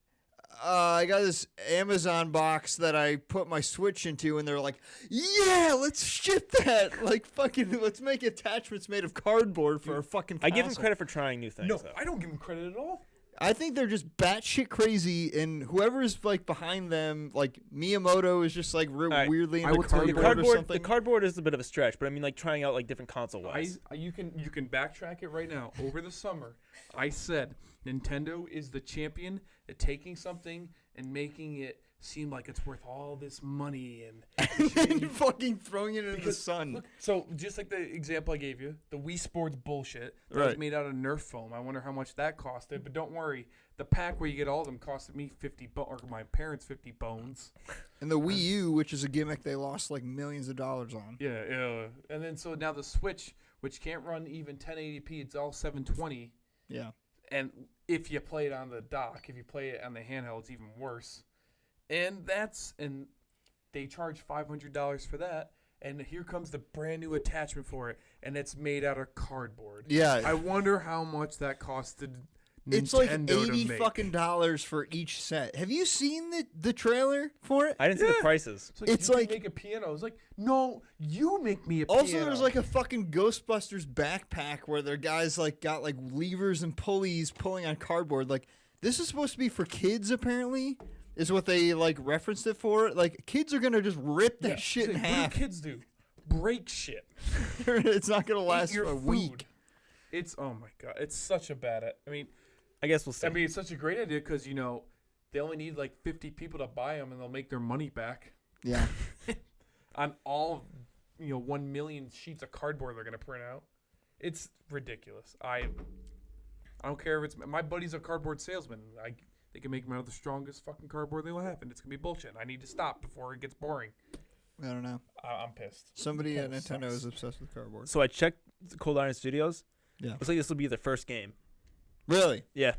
I got this Amazon box that I put my Switch into, and they're like, yeah, let's ship that. Like, fucking, let's make attachments made of cardboard for our fucking console. I give him credit for trying new things. No, though. I don't give him credit at all. I think they're just batshit crazy, and whoever's like behind them, like Miyamoto, is just like right. weirdly I into will tell you cardboard or The something. cardboard is a bit of a stretch, but I mean, like trying out like different console wise. You can backtrack it right now. Over the summer, I said Nintendo is the champion at taking something and making it seem like it's worth all this money and fucking throwing it into the Because, sun. Look, so just like the example I gave you, the Wii Sports bullshit that was Right. made out of Nerf foam. I wonder how much that costed. But don't worry, the pack where you get all of them costed me or my parents 50 bones. And the Wii U, which is a gimmick they lost like millions of dollars on. Yeah. And then so now the Switch, which can't run even 1080p, it's all 720. Yeah. And if you play it on the dock, if you play it on the handheld, it's even worse. And they charge $500 for that. And here comes the brand new attachment for it, and it's made out of cardboard. Yeah. I wonder how much that costed Nintendo It's like to $80 make. fucking dollars for each set. Have you seen the trailer for it? I didn't see the Yeah. prices. It's It's like, you like- can make a piano. It's like, no, you make me a Also, piano. there's like a fucking Ghostbusters backpack where their guys like got like levers and pulleys pulling on cardboard. Like, this is supposed to be for kids, apparently, is what they like referenced it for. Like, kids are gonna just rip that shit in What half. do kids do? Break shit. It's not gonna Eat last your a food. week. It's, oh my God. It's such a bad, I guess we'll see. I mean, it's such a great idea because, they only need like 50 people to buy them and they'll make their money back Yeah. on all, 1 million sheets of cardboard they're going to print out. It's ridiculous. I don't care if it's, my buddy's a cardboard salesman. They can make them out of the strongest fucking cardboard they will have, and it's going to be bullshit. I need to stop before it gets boring. I don't know. I'm pissed. Somebody at Nintendo Nintendo sucks. is obsessed with cardboard. So I checked Cold Iron Studios. Yeah. Looks like this will be their first game. Really? Yeah.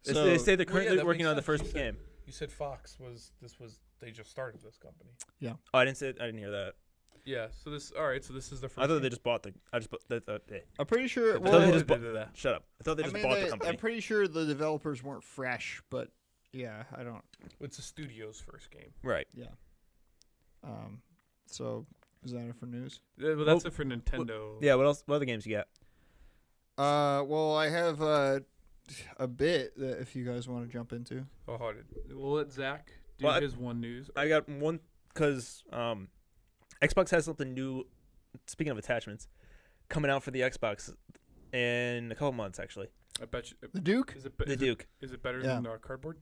So- They say they're Well, yeah, currently that working makes on the sense. first game. You said Fox they just started this company. Oh, I didn't hear that. Yeah, so this is the first. I thought they game. just bought the. I just bought the. I'm pretty sure. I thought Well, they just bought. Shut up. I thought they just bought the company. I'm pretty sure the developers weren't fresh, but yeah, I don't. It's the studio's first game. Right. Yeah. So is that it for news? Yeah, but that's it for Nintendo. Yeah. What else? What other games you got? Well, I have a bit that if you guys want to jump into. Oh, hold it. We'll let Zach do Well, his one news. I got one because Xbox has something new. Speaking of attachments, coming out for the Xbox in a couple months. Actually, I bet you. The Duke. Is it the Duke. Is it better Yeah. than cardboard?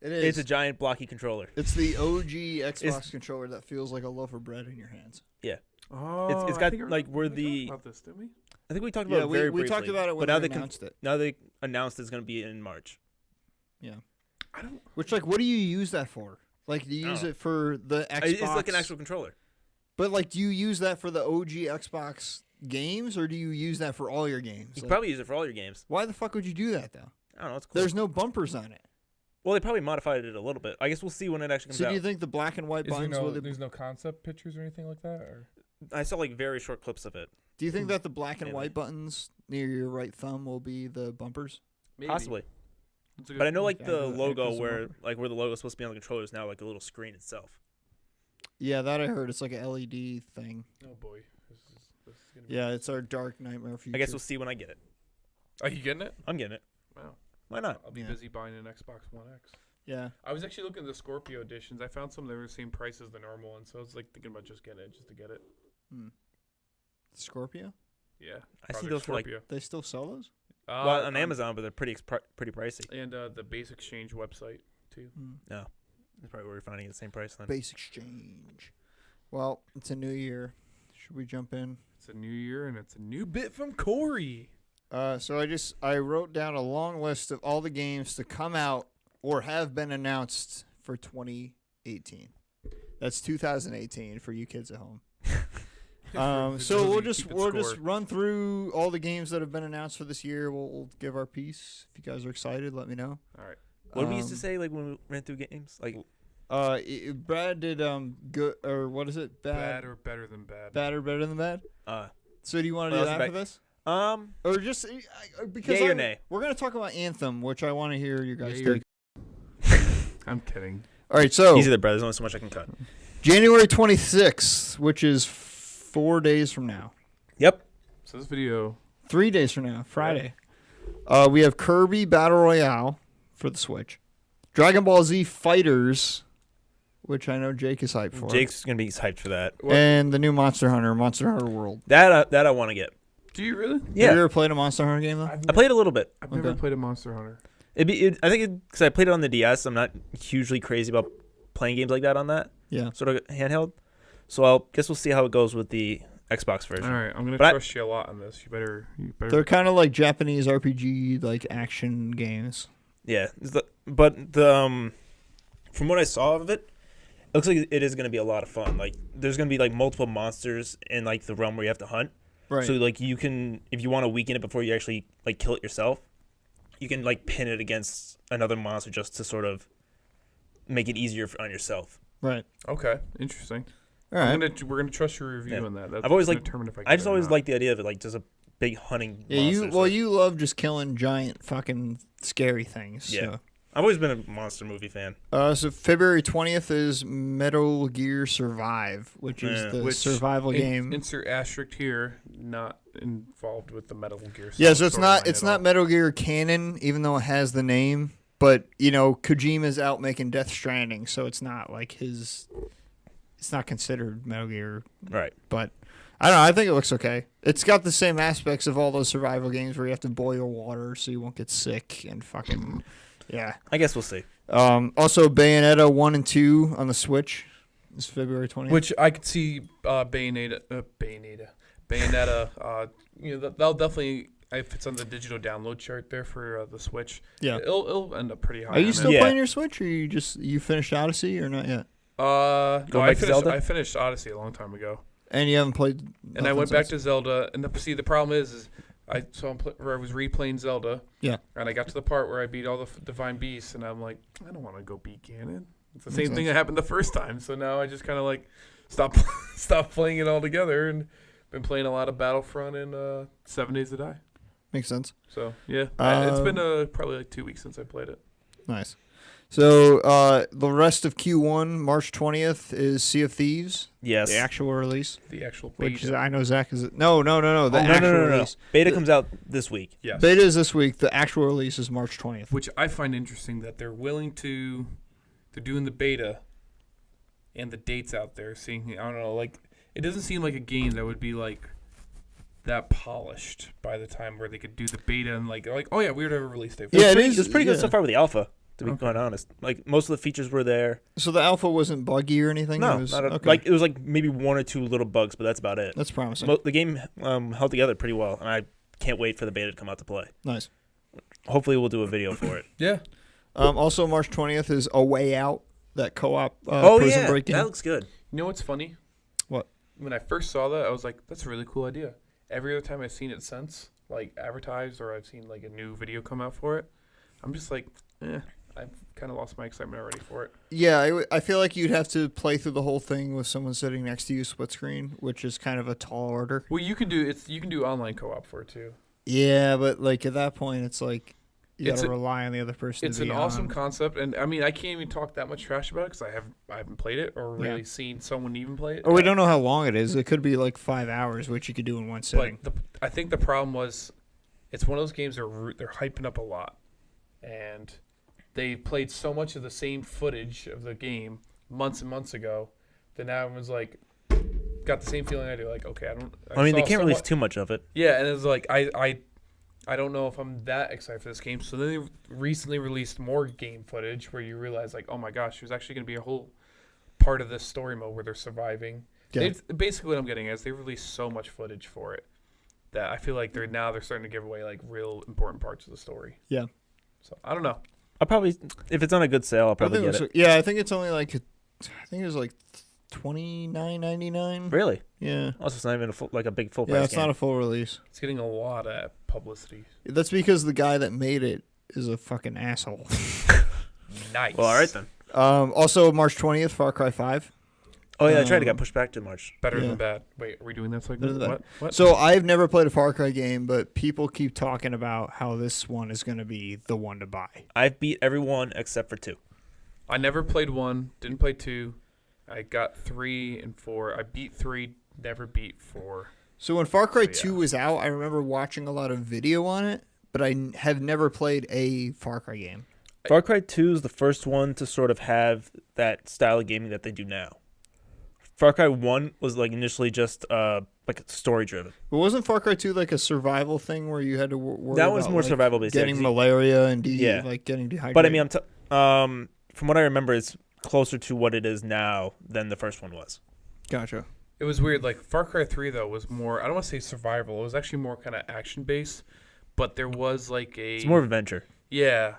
It is. It's a giant blocky controller. It's the OG Xbox controller that feels like a loaf of bread in your hands. Oh, it's I got, think like, where we the- talked about this, didn't we? I think we talked about Yeah, it very we briefly. talked about it when but now they they announced it. now they announced it's going to be in March. I don't. Which, like, what do you use that for? Like, do you I use don't it for the Xbox? It's like an actual controller. But like, do you use that for the OG Xbox games, or do you use that for all your games? You can Like, probably use it for all your games. why the fuck would you do that though? I don't know. It's cool. There's no bumpers on it. Well, they probably modified it a little bit. I guess we'll see when it actually comes So out. do you think the black and white buttons will? there's no concept pictures or anything like that? Or? I saw like very short clips of it. Do you think that the black and Maybe. white buttons near your right thumb will be the bumpers? Maybe. Possibly. That's a good But I know point. like Yeah, the that logo echoes the where bumper. like where the logo's supposed to be on the controller is now like a little screen itself. Yeah, that I heard. It's like a LED thing. Oh boy, this is gonna be. Yeah, it's our dark nightmare future. I guess we'll see when I get it. Are you getting it? I'm getting it. Wow. Why not? I'll be Yeah. busy buying an Xbox One X. Yeah. I was actually looking at the Scorpio editions. I found some that were the same price as the normal one, so I was like thinking about just getting it just to get it. Scorpio? Yeah. I see Project those for like Scorpio. They still sell those? well on Amazon, but they're pretty pricey. And the Base Exchange website too. That's probably where we're finding it the same price then. Base Exchange. Well, it's a new year. Should we jump in? It's a new year and it's a new bit from Cory. So I wrote down a long list of all the games to come out or have been announced for 2018. That's 2018 for you kids at home. So we'll just run through all the games that have been announced for this year. We'll give our piece. If you guys are excited, let me know. All right. What did we used to say like when we ran through games? Like Brad did good or what is it? Bad or better than bad. Bad or better than bad? So do you want to What do else that is for this? Or just because Yay or nay? we're gonna talk about Anthem, which I want to hear you guys Yay or- take. I'm kidding. All right, so Easy there, brother. There's only so much I can cut. January 26th, which is 4 days from now. Yep. So this video, 3 days from now, Friday. We have Kirby Battle Royale for the Switch. Dragon Ball Z Fighters, which I know Jake is hyped for. Jake's gonna be hyped for that. And the new Monster Hunter World. That I want to get. do you really? Yeah. Have you ever played a Monster Hunter game, though? I played a little bit. I've never Okay. played a Monster Hunter. I think because I played it on the DS, I'm not hugely crazy about playing games like that on that Yeah. sort of handheld. So I guess we'll see how it goes with the Xbox version. All right, I'm gonna But trust you a lot on this. You better. They're kind of like Japanese RPG, like action games. Yeah, but from what I saw of it, it looks like it is going to be a lot of fun. Like there's going to be like multiple monsters in like the realm where you have to hunt. Right. So like you can, if you want to weaken it before you actually like kill it yourself, you can like pin it against another monster just to sort of make it easier on yourself. Right. Okay, interesting. All right. We're gonna trust your review Yeah. on that. That's I've always gonna liked- determine if I I just get it or always not. like the idea of it, like just a big hunting. Yeah, monster, so you love just killing giant fucking scary things. Yeah. So. I've always been a monster movie fan. So February 20th is Metal Gear Survive, which is Yeah. the Which survival game. Insert asterisk here. Not involved with the Metal Gear. Yeah, so it's not storyline at all. Metal Gear canon, even though it has the name. But you know, Kojima's out making Death Stranding, so it's not like his. It's not considered Metal Gear, Right. but I don't know. I think it looks okay. It's got the same aspects of all those survival games where you have to boil water so you won't get sick and fucking yeah. I guess we'll see. Also, Bayonetta 1 and 2 on the Switch is February 20th. Which I could see Bayonetta. They'll definitely, if it's on the digital download chart there for the Switch, yeah. it'll end up pretty high. Are you on still Yeah. playing your Switch, or you finished Odyssey, or not yet? No, Going back to Zelda? I finished Odyssey a long time ago, And you haven't played. and I nothing went back since? to Zelda. And the problem is I was replaying Zelda. Yeah. And I got to the part where I beat all the divine beasts, and I'm like, I don't want to go beat Ganon. It's the Makes same thing sense. that happened the first time. So now I just kind of like stop playing it all together, and been playing a lot of Battlefront and 7 Days to Die. Makes sense. So yeah, it's been probably like 2 weeks since I played it. Nice. So the rest of Q1, March 20th, is Sea of Thieves, Yes. the actual release. The actual Which beta. I know Zach is. No. The No, actual no. release. Beta The- comes out this week. Yes. Beta is this week. The actual release is March 20th. Which I find interesting that they're doing the beta and the dates out there, seeing, I don't know, like, it doesn't seem like a game that would be like that polished by the time where they could do the beta and like, oh yeah, we would have a release date. Yeah, it It is. was pretty good yeah. so far with the alpha, to be Okay. quite honest. Like most of the features were there. So the alpha wasn't buggy or anything. No, it was, not okay. like it was like maybe one or two little bugs, but that's about it. That's promising. The game held together pretty well, and I can't wait for the beta to come out to play. Nice. Hopefully, we'll do a video for it. Yeah. Also, March 20th is A Way Out, that co-op prison break game. that looks good. You know what's funny? What? When I first saw that, I was like, that's a really cool idea. Every other time I've seen it since, like advertised or I've seen like a new video come out for it, I'm just like, I've kind of lost my excitement already for it. Yeah, I feel like you'd have to play through the whole thing with someone sitting next to you split screen, which is kind of a tall order. Well, you can do online co-op for it too. Yeah, but like at that point, it's like you It's gotta a- rely on the other person. It's to an be awesome on. concept, and I mean, I can't even talk that much trash about it because I haven't played it or Yeah. really seen someone even play it. Or we don't know how long it is. It could be like 5 hours, which you could do in one sitting. But I think the problem was, it's one of those games they're hyping up a lot, and they played so much of the same footage of the game months and months ago that now everyone's like, got the same feeling I do. Like, okay, I mean, they saw can't so release mu- too much of it. Yeah, and it's like I don't know if I'm that excited for this game. So then they recently released more game footage where you realize like, oh my gosh, there's actually going to be a whole part of this story mode where they're surviving. Yeah. Basically, what I'm getting is they released so much footage for it that I feel like they're starting to give away like real important parts of the story. Yeah. So I don't know. I'll probably, if it's on a good sale, I'll I probably think get it it. was, yeah, I think it's only like, I think it was like $29.99. Really? Yeah. Also, it's not even a big full Yeah, price it's game. not a full release. It's getting a lot of publicity. That's because the guy that made it is a fucking asshole. Nice. Well, all right then. Also, March 20th, Far Cry 5. Oh yeah, that's right. It got Um, pushed back to March. Better Yeah. than bad. Wait, are we doing that Better segment? than What? What? So I've never played a Far Cry game, but people keep talking about how this one is going to be the one to buy. I've beat every one except for 2. I never played 1. Didn't play 2. I got 3 and 4. I beat 3. Never beat 4. So when Far Cry So, 2 yeah. was out, I remember watching a lot of video on it, but have never played a Far Cry game. Far Cry 2 is the first one to sort of have that style of gaming that they do now. Far Cry 1 was like initially just like story driven. But wasn't Far Cry 2 like a survival thing where you had to worry That was about, more like, survival based. getting malaria and Yeah. getting dehydrated? But I mean, from what I remember, it's closer to what it is now than the first one was. Gotcha. It was weird. Like Far Cry 3 though was more. I don't want to say survival. It was actually more kind of action based, but there was like a. It's more of adventure. Yeah,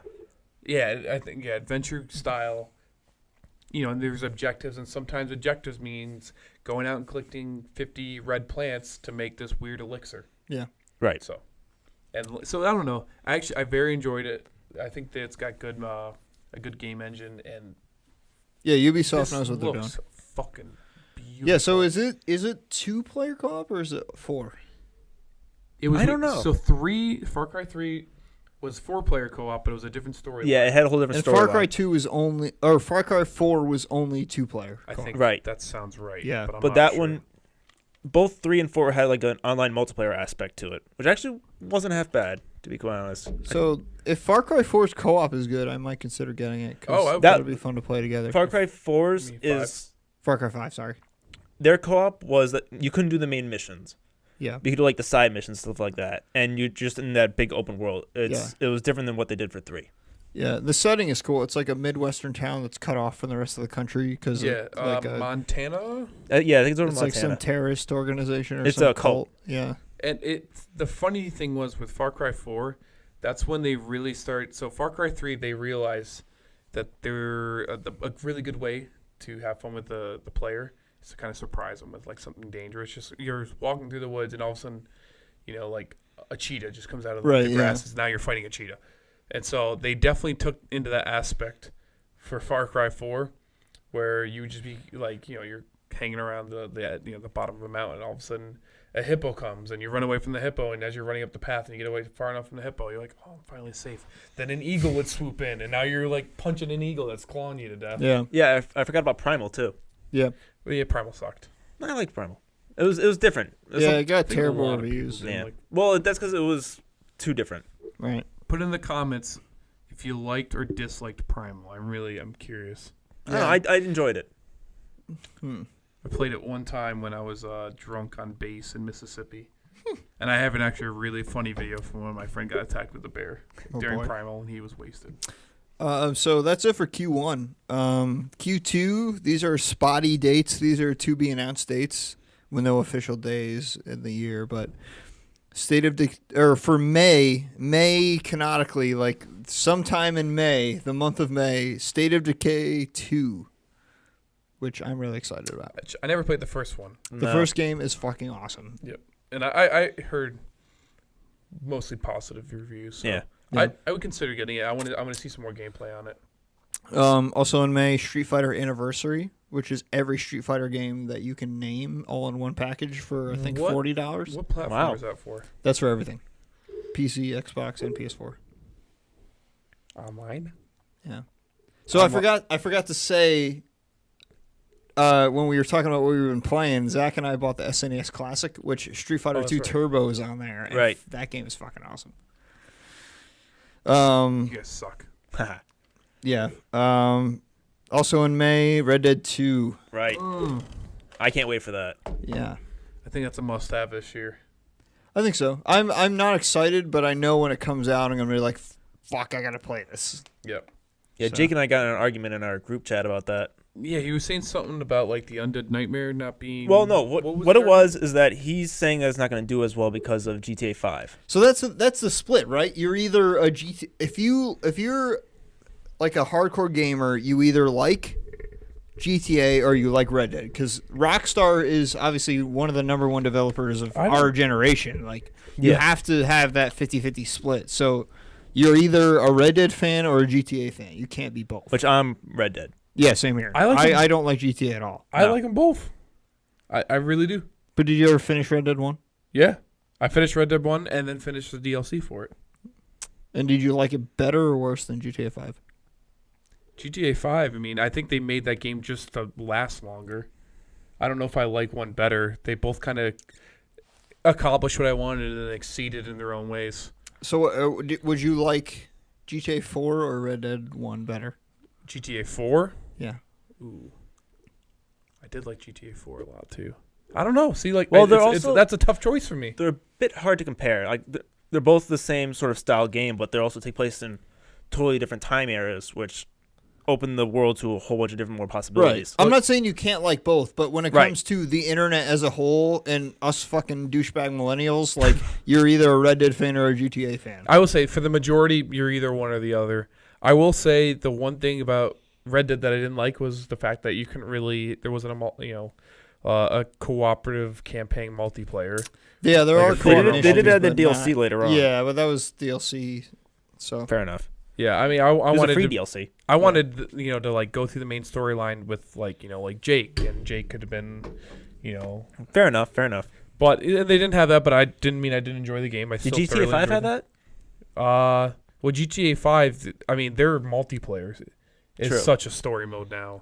I think adventure style. And there's objectives, and sometimes objectives means going out and collecting 50 red plants to make this weird elixir. Right. So I don't know. I very enjoyed it. I think that it's got good a good game engine, and Yeah, Ubisoft this knows what they're doing. looks fucking beautiful. Yeah, so is it 2-player co-op or is it 4? It was. I don't know. So Far Cry 3 was 4-player co-op, but it was a different story. Yeah, it had a whole different And story. Far Cry 2 is only, or Far Cry 4 was only 2-player. I co-op. think Right. that sounds right. Yeah. I'm But not that sure. one, both 3 and 4 had like an online multiplayer aspect to it, which actually wasn't half bad, to be quite honest. So if Far Cry 4's co-op is good, I might consider getting it. Oh, That that- would be fun to play together. Far Cry 4's You mean 5? is Far Cry 5, sorry. their co-op was that you couldn't do the main missions. Yeah. You could do like the side missions, stuff like that, and you're just in that big open world. It was different than what they did for 3. Yeah, the setting is cool. It's like a midwestern town that's cut off from the rest of the country because like Montana, Yeah, I think it's over it's in like some Montana. terrorist organization or It's some a cult. Yeah. and the funny thing was with Far Cry 4, that's when they really started. So Far Cry 3, they realized that they're a really good way to have fun with the player is to kind of surprise them with like something dangerous. Just you're walking through the woods and all of a sudden, like a cheetah just comes out of Right, the yeah. grasses. Now you're fighting a cheetah, and so they definitely took into that aspect for Far Cry 4, where you would just be like, you're hanging around the bottom of a mountain, and all of a sudden a hippo comes and you run away from the hippo, and as you're running up the path and you get away far enough from the hippo, you're like, oh, I'm finally safe. Then an eagle would swoop in, and now you're like punching an eagle that's clawing you to death. Yeah. Yeah, I forgot about Primal too. Yeah. But yeah, Primal sucked. I liked Primal. It was different. It was Yeah, some- it got I think a terrible lot of people reviews. did. yeah. like- Well, that's because it was too different. Right. Put in the comments if you liked or disliked Primal. I'm curious. I don't know, I enjoyed it. Hmm. I played it one time when I was drunk on base in Mississippi. And I have an actually really funny video from when my friend got attacked with a bear Oh, during boy. Primal, and he was wasted. So that's it for Q1. Q2, these are spotty dates. These are to be announced dates with no official days in the year. But for May canonically, like sometime in May, the month of May, State of Decay 2, which I'm really excited about. I never played the first one, The first game is fucking awesome. and I heard mostly positive reviews. So Yeah. Yeah. I would consider getting it. I want to see some more gameplay on it. Also in May, Street Fighter Anniversary, which is every Street Fighter game that you can name all in one package for I think What? $40. What platform Wow. is that for? That's for everything. PC, Xbox, and PS4. Online? So I forgot to say when we were talking about what we were been playing, Zach and I bought the SNES Classic, which Street Fighter that's 2 right. Turbo is on there. And Right. that game is fucking awesome. You guys suck. Yeah. Also in May, Red Dead 2. Right. I can't wait for that. Yeah. I think that's a must-have this year. I think so. I'm not excited, but I know when it comes out, I'm gonna be like, "Fuck, I gotta play this." Yep. Yeah, So- Jake and I got in an argument in our group chat about that. Yeah, he was saying something about like the Undead Nightmare not being. Well, no, what was it your- was is that he's saying that it's not going to do as well because of GTA 5. So that's the split, right? You're either a GT if you're like a hardcore gamer, you either like GTA or you like Red Dead, because Rockstar is obviously one of the number one developers of I don't- our generation. Like you Yeah. have to have that 50-50 split. So you're either a Red Dead fan or a GTA fan. You can't be both. Which I'm Red Dead. Yeah, same here. I don't like GTA at all. I like them both. I really do. But did you ever finish Red Dead 1? Yeah. I finished Red Dead 1 and then finished the DLC for it. And did you like it better or worse than GTA 5? GTA 5, I mean, I think they made that game just to last longer. I don't know if I like one better. They both kind of accomplished what I wanted and then exceeded in their own ways. So would you like GTA 4 or Red Dead 1 better? GTA 4? Yeah. Ooh. I did like GTA 4 a lot, too. I don't know. See, like, Well, that's a tough choice for me. They're a bit hard to compare. Like they're both the same sort of style game, but they also take place in totally different time eras, which open the world to a whole bunch of different more possibilities. Right. I'm not saying you can't like both, but when it Right. comes to the internet as a whole and us fucking douchebag millennials, like you're either a Red Dead fan or a GTA fan. I will say, for the majority, you're either one or the other. I will say the one thing about Red Dead that I didn't like was the fact that you couldn't really, there wasn't a cooperative campaign multiplayer. Yeah, there Like are a They co-op did missions, add the but DLC not- later on. Yeah, but that was DLC. So Fair enough. Yeah, I mean, I It was wanted a free to, DLC. I wanted to like go through the main storyline with like Jake, and Jake could have been, Fair enough. Fair enough. but they didn't have that. But I didn't mean I didn't enjoy the game. I Did still GTA thoroughly 5 enjoyed have it. that? Well, GTA 5, I mean, their multiplayer is True. such a story mode now.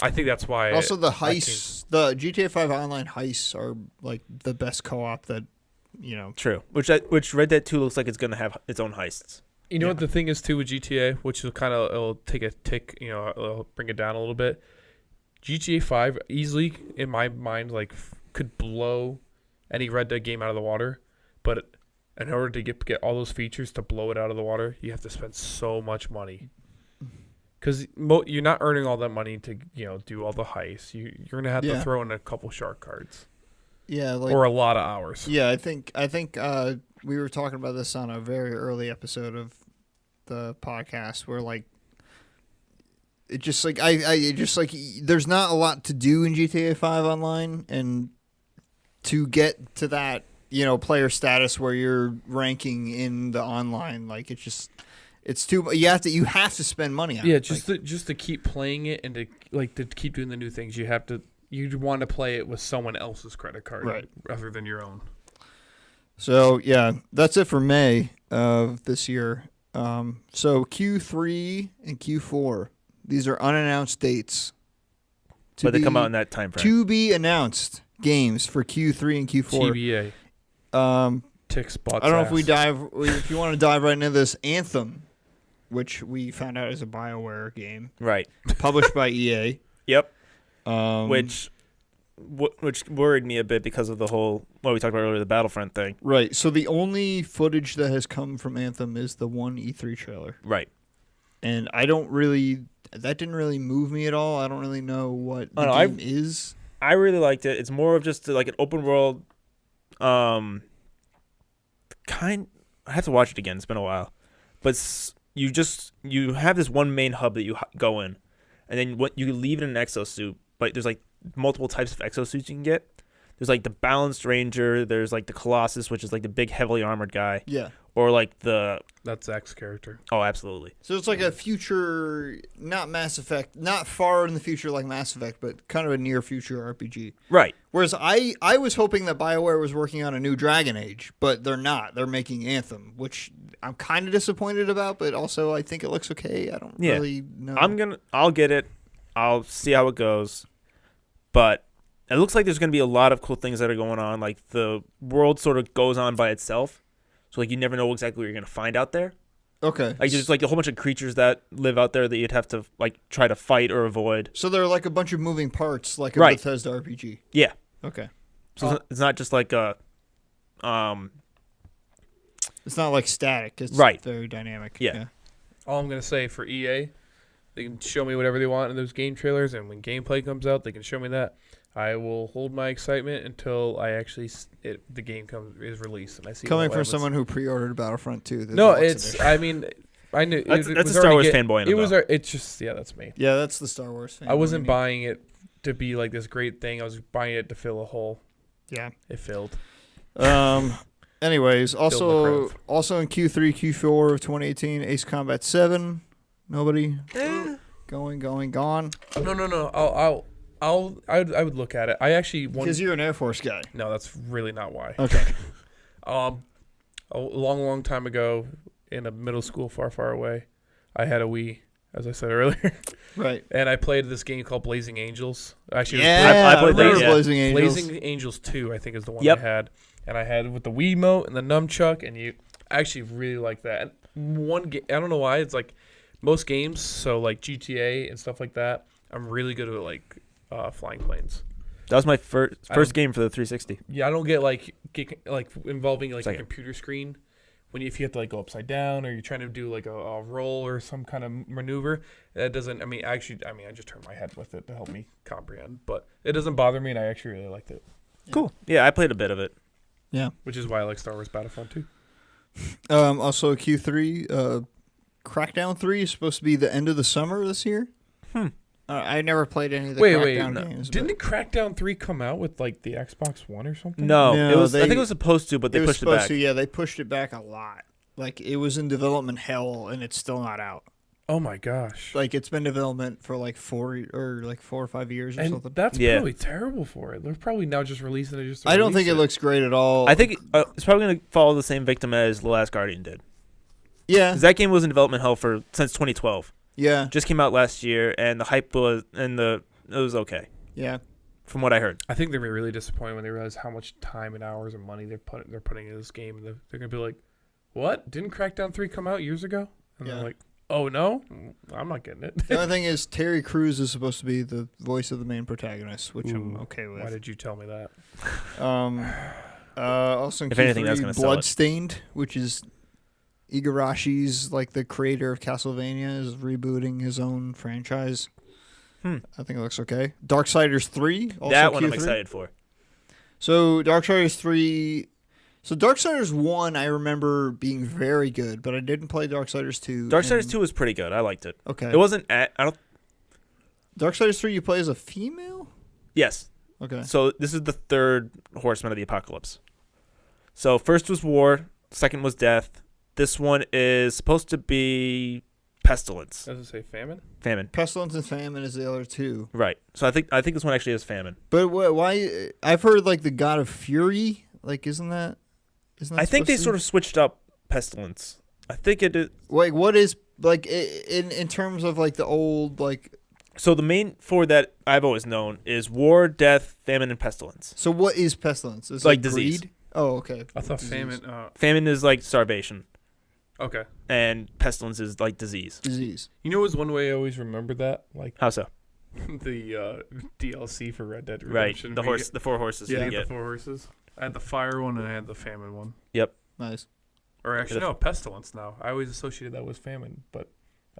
I think that's why. also the I heists, the GTA 5 online heists are like the best co-op that True. Which Red Dead 2 looks like it's gonna have its own heists. You know Yeah. what the thing is too with GTA, which will it'll take a tick, it'll bring it down a little bit. GTA 5 easily, in my mind, could blow any Red Dead game out of the water. But in order to get all those features to blow it out of the water, you have to spend so much money. Because you're not earning all that money to do all the heists. You're gonna have to Yeah. throw in a couple shark cards like or a lot of hours. yeah, I think we were talking about this on a very early episode of the podcast where like it just like there's not a lot to do in GTA 5 online, and to get to that player status where you're ranking in the online, like it's too you have to spend money on Yeah, it. just to keep playing it and to keep doing the new things, you'd want to play it with someone else's credit card, Right. rather than your own. So yeah, that's it for May of this year. So Q3 and Q4, these are unannounced dates. But they come out in that time frame. To be announced games for Q3 and Q4. TBA, tick spots. I don't know if you want to dive right into this. Anthem, which we found out is a BioWare game, Right. published by EA. Yep. Which Which worried me a bit because of the whole what we talked about earlier, the Battlefront thing. right. So the only footage that has come from Anthem is the one E3 trailer, Right. and that didn't really move me at all. I don't really know what the I game is. I really liked it. It's more of just like an open world I have to watch it again. It's been a while. But you have this one main hub that you go in, and then you leave in an exosuit, but there's like multiple types of exosuits you can get. There's like the Balanced Ranger, there's like the Colossus, which is like the big heavily armored guy, Yeah. or like the That's Zach's character. oh, absolutely. So it's like a future, not Mass Effect, not far in the future like Mass Effect, but kind of a near future RPG. Right. Whereas I was hoping that BioWare was working on a new Dragon Age, but they're not. They're making Anthem, which I'm kind of disappointed about, but also I think it looks okay. I don't really know. I'll get it. I'll see how it goes. But it looks like there's going to be a lot of cool things that are going on. Like the world sort of goes on by itself. So like you never know exactly what you're going to find out there. Okay. Like there's like a whole bunch of creatures that live out there that you'd have to like try to fight or avoid. So they're like a bunch of moving parts, like a Right. Bethesda RPG. Yeah. Okay. So it's not just like a It's not like static. It's Right. very dynamic. Yeah. All I'm gonna say for EA, they can show me whatever they want in those game trailers, and when gameplay comes out, they can show me that. I will hold my excitement until I actually the game is released and I see. Coming what from was- someone who pre-ordered Battlefront 2. the No, deluxe it's. edition. I mean, I knew that's it a was Star already Wars get- fanboy in It him, was. though. It's just that's me. Yeah, that's the Star Wars thing. I wasn't buying it to be like this great thing. I was buying it to fill a hole. Yeah. It filled. Anyways, also McGrath. in Q3, Q4 of 2018, Ace Combat 7. Nobody. gone. No. I would look at it. I actually Because you're an Air Force guy. No, that's really not why. Okay. A long time ago, in a middle school far away, I had a Wii, as I said earlier, Right. and I played this game called Blazing Angels. Actually, Yeah, I played that, remember yeah. Blazing Angels. Blazing Angels 2, I think, is the one Yep. I had, and I had with the Wiimote and the nunchuck, and I actually really like that. And one game, I don't know why, it's like most games, so like GTA and stuff like that, I'm really good at like flying planes. That was my first don't- game for the 360. Yeah, I don't get like involving like a Second. computer screen if you have to like go upside down or you're trying to do like a roll or some kind of maneuver. That doesn't. I just turn my head with it to help me comprehend, but it doesn't bother me, and I actually really liked it, Cool. Yeah, I played a bit of it. Yeah. which is why I like Star Wars Battlefront too. Also Q3, Crackdown 3 is supposed to be the end of the summer this year. I never played any of the Wait, Crackdown no. games. Didn't Crackdown 3 come out with like the Xbox One or something? No, No, it was. I they- think it was supposed to, but they was pushed it supposed back. to, yeah, they pushed it back a lot. Like, it was in development hell, and it's still not out. Oh my gosh. Like, it's been in development for like 4 or 5 years or And something. that's Yeah. probably terrible for it. They're probably now just releasing it just to I don't think release it looks great at all. I think it's probably going to follow the same victim as The Last Guardian did. Yeah, 'Cause that game was in development hell since 2012. yeah, Just came out last year, and the hype was it was okay yeah. from what I heard. I think they're gonna be really disappointed when they realize how much time and hours and money they're putting in this game. They're gonna be like, "What? Didn't Crackdown 3 come out years ago?" And Yeah. they're like, "Oh no, I'm not getting it." The only thing is, Terry Crews is supposed to be the voice of the main protagonist, which I'm Ooh, okay with. Why did you tell me that? Also in If anything, that's Q3, gonna sell it. Bloodstained, which is Igarashi's, like the creator of Castlevania, is rebooting his own franchise. I think it looks okay. Darksiders 3, also That one Q3. I'm excited for. So Darksiders 3. So Darksiders 1, I remember being very good, but I didn't play Darksiders 2. Darksiders and- 2 was pretty good. I liked it. Okay. It wasn't. I don't. Darksiders 3, you play as a female? Yes. Okay. So this is the third horseman of the apocalypse. So first was war. Second was death. This one is supposed to be pestilence, Does it say famine? famine. Pestilence and Famine is the other two. Right. So I think this one actually is famine. But why? I've heard like the God of Fury. Like, isn't that? I think they sort of switched up pestilence. I think it is. Like, what is like in terms of like the old like? So the main four that I've always known is war, death, famine, and pestilence. So what is pestilence? Is Like it disease. greed? Oh, okay. I thought Disease. famine. Famine is like starvation, Okay. and pestilence is like disease. Disease. You know, was one way I always remembered that, like How so? the DLC for Red Dead Right. Redemption. The where you horse, the four horses. Yeah, you the get. 4 horses. I had the fire one and I had the famine one. Nice. Or actually, the- no, pestilence. Now I always associated that with famine, but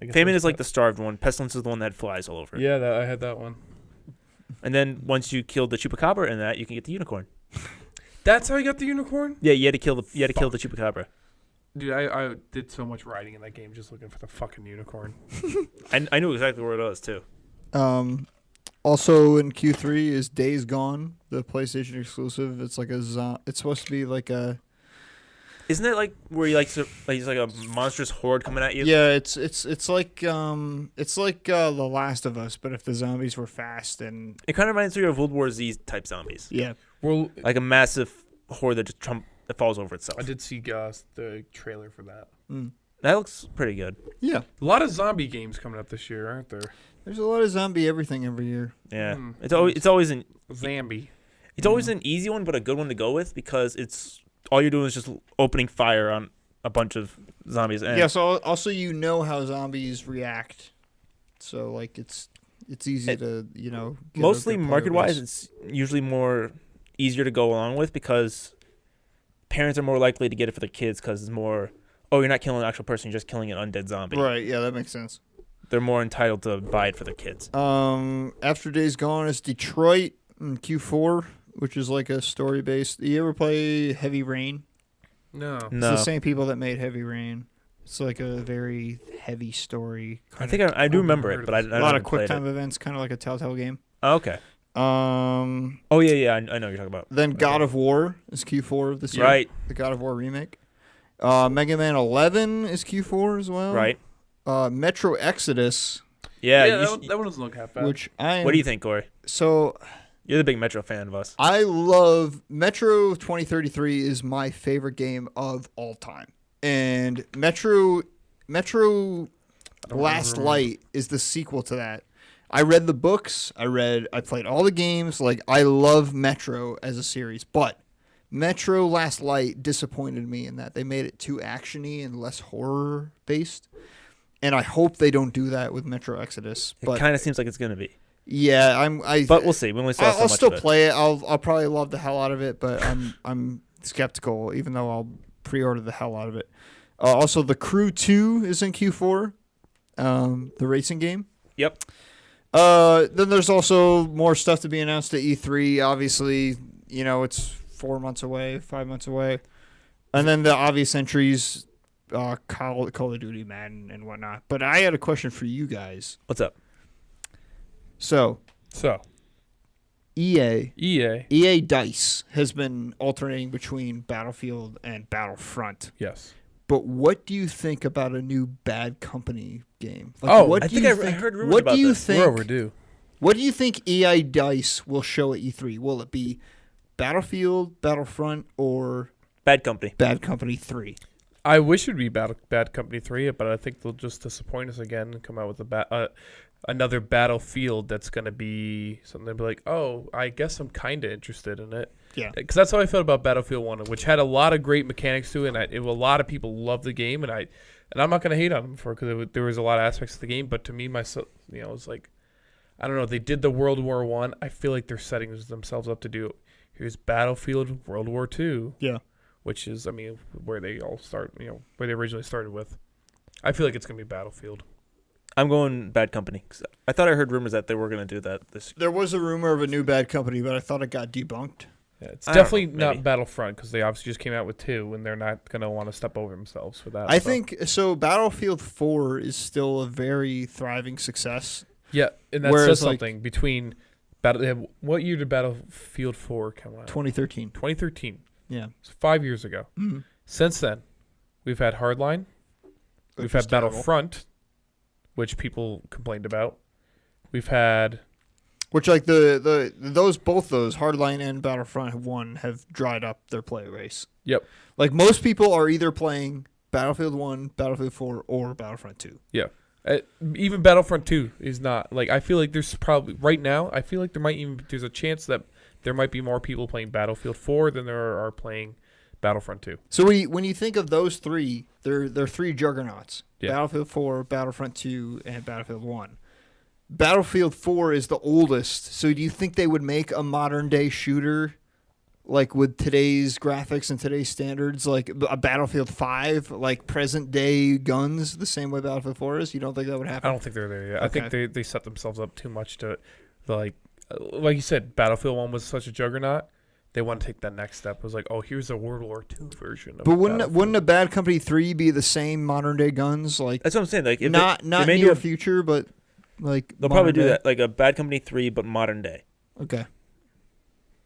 I guess Famine that's is like not- the starved one. Pestilence is the one that flies all over. Yeah, I had that one. And then once you kill the chupacabra in that, you can get the unicorn. That's how you got the unicorn, Yeah, you had to kill the chupacabra. dude. I did so much riding in that game just looking for the fucking unicorn. I knew exactly where it was too. Also in Q3 is Days Gone, the PlayStation exclusive. It's like it's supposed to be like a. Isn't it like where you it's like a monstrous horde coming at you? Yeah, it's like The Last of Us, but if the zombies were fast and It kind of reminds me of World War Z type zombies, yeah. Well, like a massive horde that just that falls over itself. I did see the trailer for that. That looks pretty good. Yeah. A lot of zombie games coming up this year, aren't there? There's a lot of zombie everything every year. Yeah, Hmm. it's always an Zambi. easy one, but a good one to go with because it's all you're doing is just opening fire on a bunch of zombies. And Yeah, so also you know how zombies react. So like it's easy to, get a mostly good player market wise, base. it's usually more easier to go along with because parents are more likely to get it for their kids because it's more. Oh, you're not killing an actual person; you're just killing an undead zombie. Right, yeah, that makes sense. They're more entitled to buy it for their kids. After Days Gone is Detroit in Q4, which is like a story based. You ever play Heavy Rain? No. It's No, the same people that made Heavy Rain. It's like a very heavy story. I think I do I've remember never it, heard but I of don't A lot haven't of quick played time it. events, kind of like a Telltale game. Oh, okay. Oh yeah, I know what you're talking about. Then God of War is Q4 of this year. Right, The God of War remake. Mega Man 11 is Q4 as well. right. Metro Exodus. Yeah. that one doesn't look half bad. which I am, What do you think, Cory? So You're the big Metro fan of us. I love Metro 2033 is my favorite game of all time, and Metro I don't Last remember. Light is the sequel to that. I read the books. I played all the games. Like, I love Metro as a series, but Metro Last Light disappointed me in that they made it too actiony and less horror based. And I hope they don't do that with Metro Exodus. It But kind of seems like it's gonna be, yeah, but we'll see when we saw so I'll much still of it. play it. I'll probably love the hell out of it, but I'm skeptical, even though I'll pre-order the hell out of it. Also, The Crew 2 is in Q4, the racing game. Yep. Then there's also more stuff to be announced at E3. Obviously, it's 4 months away, 5 months away, and then the obvious entries, Call of Duty, Madden, and whatnot. But I had a question for you guys. What's up? So So EA EA, Dice has been alternating between Battlefield and Battlefront. yes. But what do you think about a new Bad Company game? Oh, what I do think you I heard rumors What about do you this. think? We're overdue. What do you think EA Dice will show at E3? Will it be Battlefield, Battlefront, or Bad Company. Bad Company 3? I wish it'd be Bad Company 3, but I think they'll just disappoint us again and come out with another Battlefield that's going to be something to be like, oh, I guess I'm kind of interested in it. Yeah. Because that's how I felt about Battlefield 1, which had a lot of great mechanics to it, and a lot of people loved the game, and I'm not going to hate on them for it because there was a lot of aspects of the game, but to me, myself, it was like, I don't know, they did the World War I. I feel like they're setting themselves up to do, here's Battlefield World War II. Yeah. Which is, where they all start, where they originally started with. I feel like it's going to be Battlefield. I'm going Bad Company. 'Cause I thought I heard rumors that they were gonna do that this. There was a rumor of a new Bad Company, but I thought it got debunked. Yeah, it's I don't know, definitely maybe. not Battlefront because they obviously just came out with 2, and they're not going to want to step over themselves for that. I so. think so. Battlefield 4 is still a very thriving success. Yeah, and that Whereas, says something between what year did Battlefield 4 come out? 2013. 2013. Yeah. It's 5 years ago. Mm-hmm. Since then, we've had Hardline, we've had Battlefront, which people complained about. We've had Which, like, both those Hardline and Battlefront have dried up their play race. Yep. Like, most people are either playing Battlefield 1, Battlefield 4, or Battlefront 2. even Battlefront 2 is not like, I feel like there's probably right now, I feel like there's a chance that there might be more people playing Battlefield 4 than there are playing Battlefront 2. So when you think of those three, they're three juggernauts. Yeah. Battlefield 4, Battlefront 2, and Battlefield 1. Battlefield 4 is the oldest. So do you think they would make a modern day shooter like with today's graphics and today's standards, like a Battlefield 5, like present day guns the same way Battlefield 4 is? You don't think that would happen? I don't think they're there yet. I Okay. think they set themselves up too much to like you said, Battlefield 1 was such a juggernaut. They want to take that next step. It was like, oh, here's a World War II version of But wouldn't Battlefield. a Bad Company 3 be the same modern day guns? Like That's what I'm saying. Like, if not they may do near a- future, but like they'll probably modern do day? that, like a Bad Company 3, but modern day. Okay,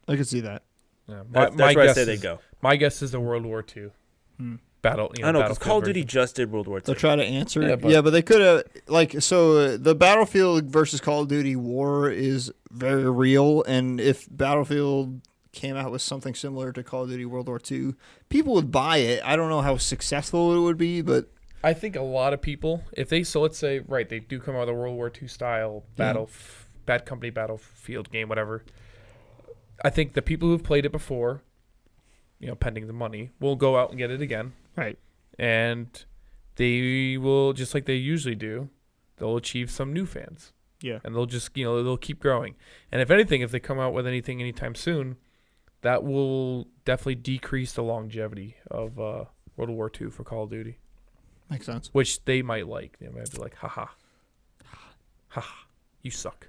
I could see that. Yeah, That's my where I guess say is, they go. My guess is the World War II Hmm. battle. I don't know, because Battlefield Call of Duty version. just did World War II. They'll try to answer. Yeah, Yeah, but- but they could have the Battlefield versus Call of Duty war is very real, and if Battlefield came out with something similar to Call of Duty World War II, people would buy it. I don't know how successful it would be, but I think a lot of people, let's say, right, they do come out with a World War II style Bad Company Battlefield game, whatever. I think the people who've played it before, pending the money, will go out and get it again. Right. And they will, just like they usually do, they'll achieve some new fans. Yeah. And they'll just, they'll keep growing. And if anything, if they come out with anything anytime soon, that will definitely decrease the longevity of World War II for Call of Duty. makes sense. Which they might like. They might be like, haha. Haha. You suck.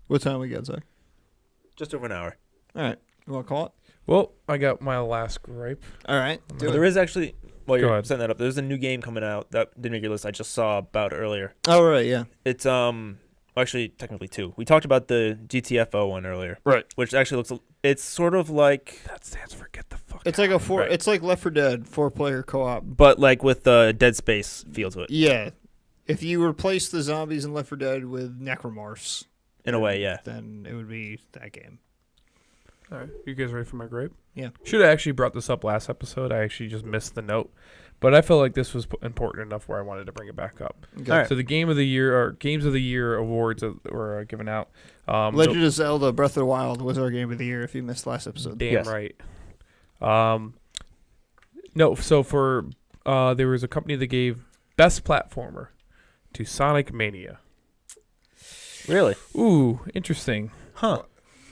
What time we got, Zach? Just over an hour. All right, you want to call it? Well, I got my last gripe. All right, do There it. is actually, while Go you're ahead. setting that up, there's a new game coming out that didn't make your list. I just saw about earlier. Oh right, yeah. It's actually technically 2. We talked about the GTFO one earlier, Right. which actually it's sort of like, That stands for get the fuck It's out. like a four. Right. It's like Left 4 Dead 4-player co-op. but like with the Dead Space feel to it. Yeah. if you replace the zombies in Left 4 Dead with necromorphs, In a way, yeah. then it would be that game. All right, you guys ready for my grape? Yeah. Should have actually brought this up last episode. I actually just missed the note, but I felt like this was important enough where I wanted to bring it back up. Okay. All right. So the game of the year or games of the year awards that were given out. Legend of Zelda: Breath of the Wild was our game of the year. If you missed last episode, Damn Yes. right. No, so for there was a company that gave best platformer to Sonic Mania. Really? Ooh, interesting. Huh.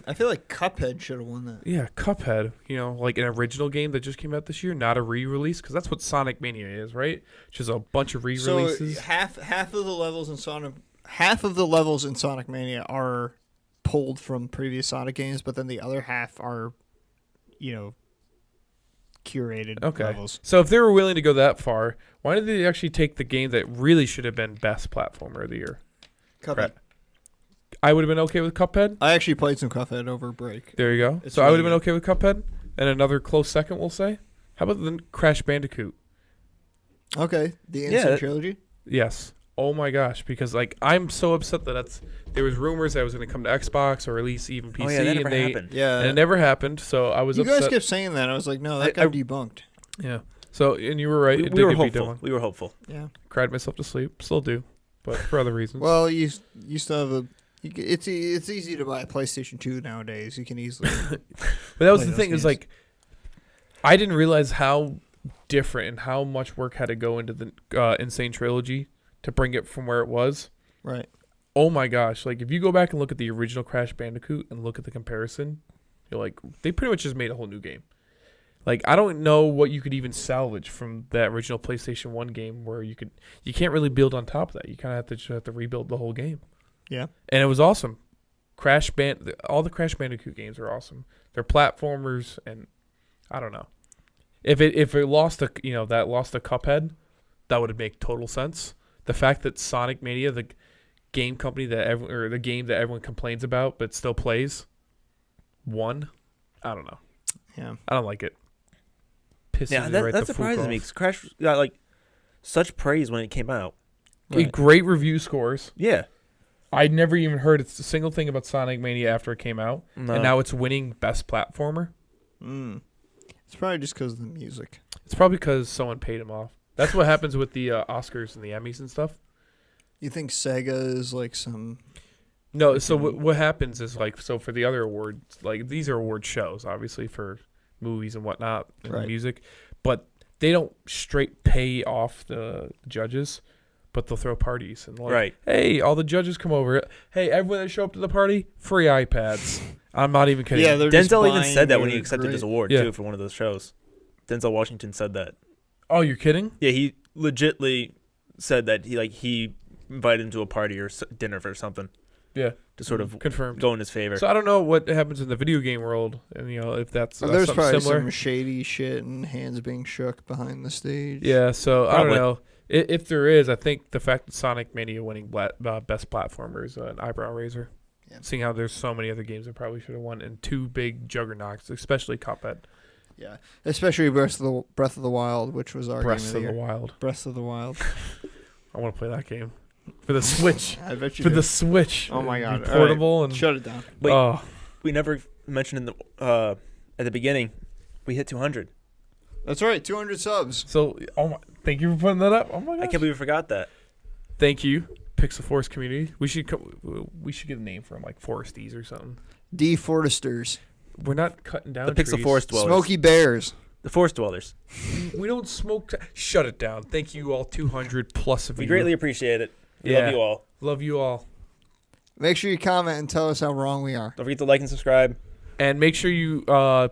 I feel like Cuphead should have won that. Yeah, Cuphead. You know, like an original game that just came out this year, not a re-release, because that's what Sonic Mania is, right? Just a bunch of re-releases. So half of the levels in Sonic Mania are pulled from previous Sonic games, but then the other half are, curated Okay. levels. So if they were willing to go that far, why did they actually take the game that really should have been best platformer of the year? Cuphead. Right. I would have been okay with Cuphead. I actually played some Cuphead over break. There you go. It's So I would have really been okay with Cuphead. And another close second, we'll say. How about the Crash Bandicoot? Okay, the Yeah, Instant that- Trilogy. Yes. Oh my gosh, because like I'm so upset that there was rumors that it was going to come to Xbox or at least even PC, Oh yeah, that never and happened. Yeah, and it never happened. So I was you upset. guys kept saying that. I was like, no, that I- got debunked. Yeah. So and you were right. We, it we did were get beat hopeful. down. We were hopeful. Yeah. Cried myself to sleep. Still do, but for other reasons. Well, you still have a. It's easy to buy a PlayStation 2 nowadays. You can easily. But that was play the those thing. Is games. like, I didn't realize how different and how much work had to go into the Insane Trilogy to bring it from where it was. Right. Oh my gosh! Like if you go back and look at the original Crash Bandicoot and look at the comparison, you're like, they pretty much just made a whole new game. Like I don't know what you could even salvage from that original PlayStation 1 game where you can't really build on top of that. You kind of have to rebuild the whole game. Yeah. And it was awesome. All the Crash Bandicoot games are awesome. They're platformers, and I don't know. If it lost a Cuphead, that would make total sense. The fact that Sonic Mania, the game company the game that everyone complains about but still plays, won. I don't know. Yeah. I don't like it. Pisses Yeah, me right that the fuck surprises off. me. 'Cause Crash got like such praise when it came out. Right. Great review scores. Yeah. I never even heard a single thing about Sonic Mania after it came out, No. and now it's winning best platformer. It's probably just because of the music. It's probably because someone paid him off. That's what happens with the Oscars and the Emmys and stuff. You think Sega is like some? No, so what happens is like, so for the other awards, like these are award shows, obviously for movies and whatnot, and Right. music, but they don't straight pay off the judges, but they'll throw parties and like, Right. hey, all the judges come over. Hey, everyone that show up to the party, free iPads. I'm not even kidding. Yeah, they're just Denzel even buying said that when he your accepted his great- award Yeah. too for one of those shows. Denzel Washington said that. Oh, you're kidding? Yeah, he legitly said that he invited him to a party or dinner for something Yeah, to sort of confirmed. go in his favor. So I don't know what happens in the video game world, and if that's There's something probably similar. some shady shit and hands being shook behind the stage. Yeah, so I Probably. don't know. If there is, I think the fact that Sonic Mania winning best platformer is an eyebrow raiser. Yeah. Seeing how there's so many other games that probably should have won, and two big juggernauts, especially Cuphead, Yeah. Especially Breath of the Wild, which was our Breath game of of the the year. Wild. Breath of the Wild. I want to play that game for the Switch. I bet you For do. the Switch. Oh my It'd God. be All right. portable and Shut it down. Wait. oh, We never mentioned in the at the beginning, we hit 200. That's right. 200 subs. so thank you for putting that up. Oh my I god. can't believe we forgot that. Thank you, Pixel Forest community. We should get a name for them, like Foresties or something. D Foresters. We're not cutting down The Pixel trees. Forest Dwellers. Smoky Bears. The Forest Dwellers. We don't smoke. Shut it down. Thank you all, 200 plus of We you. greatly appreciate it. We Yeah. love you all. Love you all. Make sure you comment and tell us how wrong we are. Don't forget to like and subscribe. And make sure you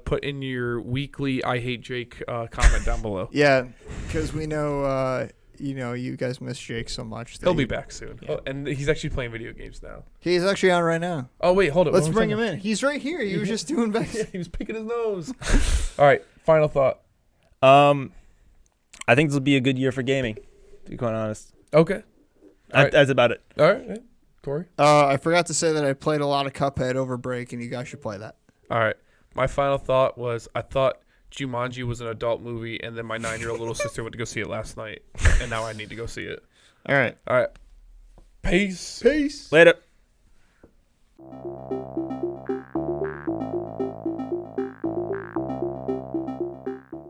put in your weekly I Hate Jake comment down below. Yeah, because we know, you guys miss Jake so much. that He'll be you- back soon. Yeah. Oh, and he's actually playing video games now. He's actually on right now. Oh, wait, hold it. Let's bring him in. He's right here. He was just doing back. Yeah, he was picking his nose. All right, final thought. I think this will be a good year for gaming, to be quite honest. Okay. All right. That's about it. All right, Cory. I forgot to say that I played a lot of Cuphead over break, and you guys should play that. All right. My final thought was I thought Jumanji was an adult movie, and then my 9-year-old little sister went to go see it last night, and now I need to go see it. All right. All right. Peace. Peace. Later.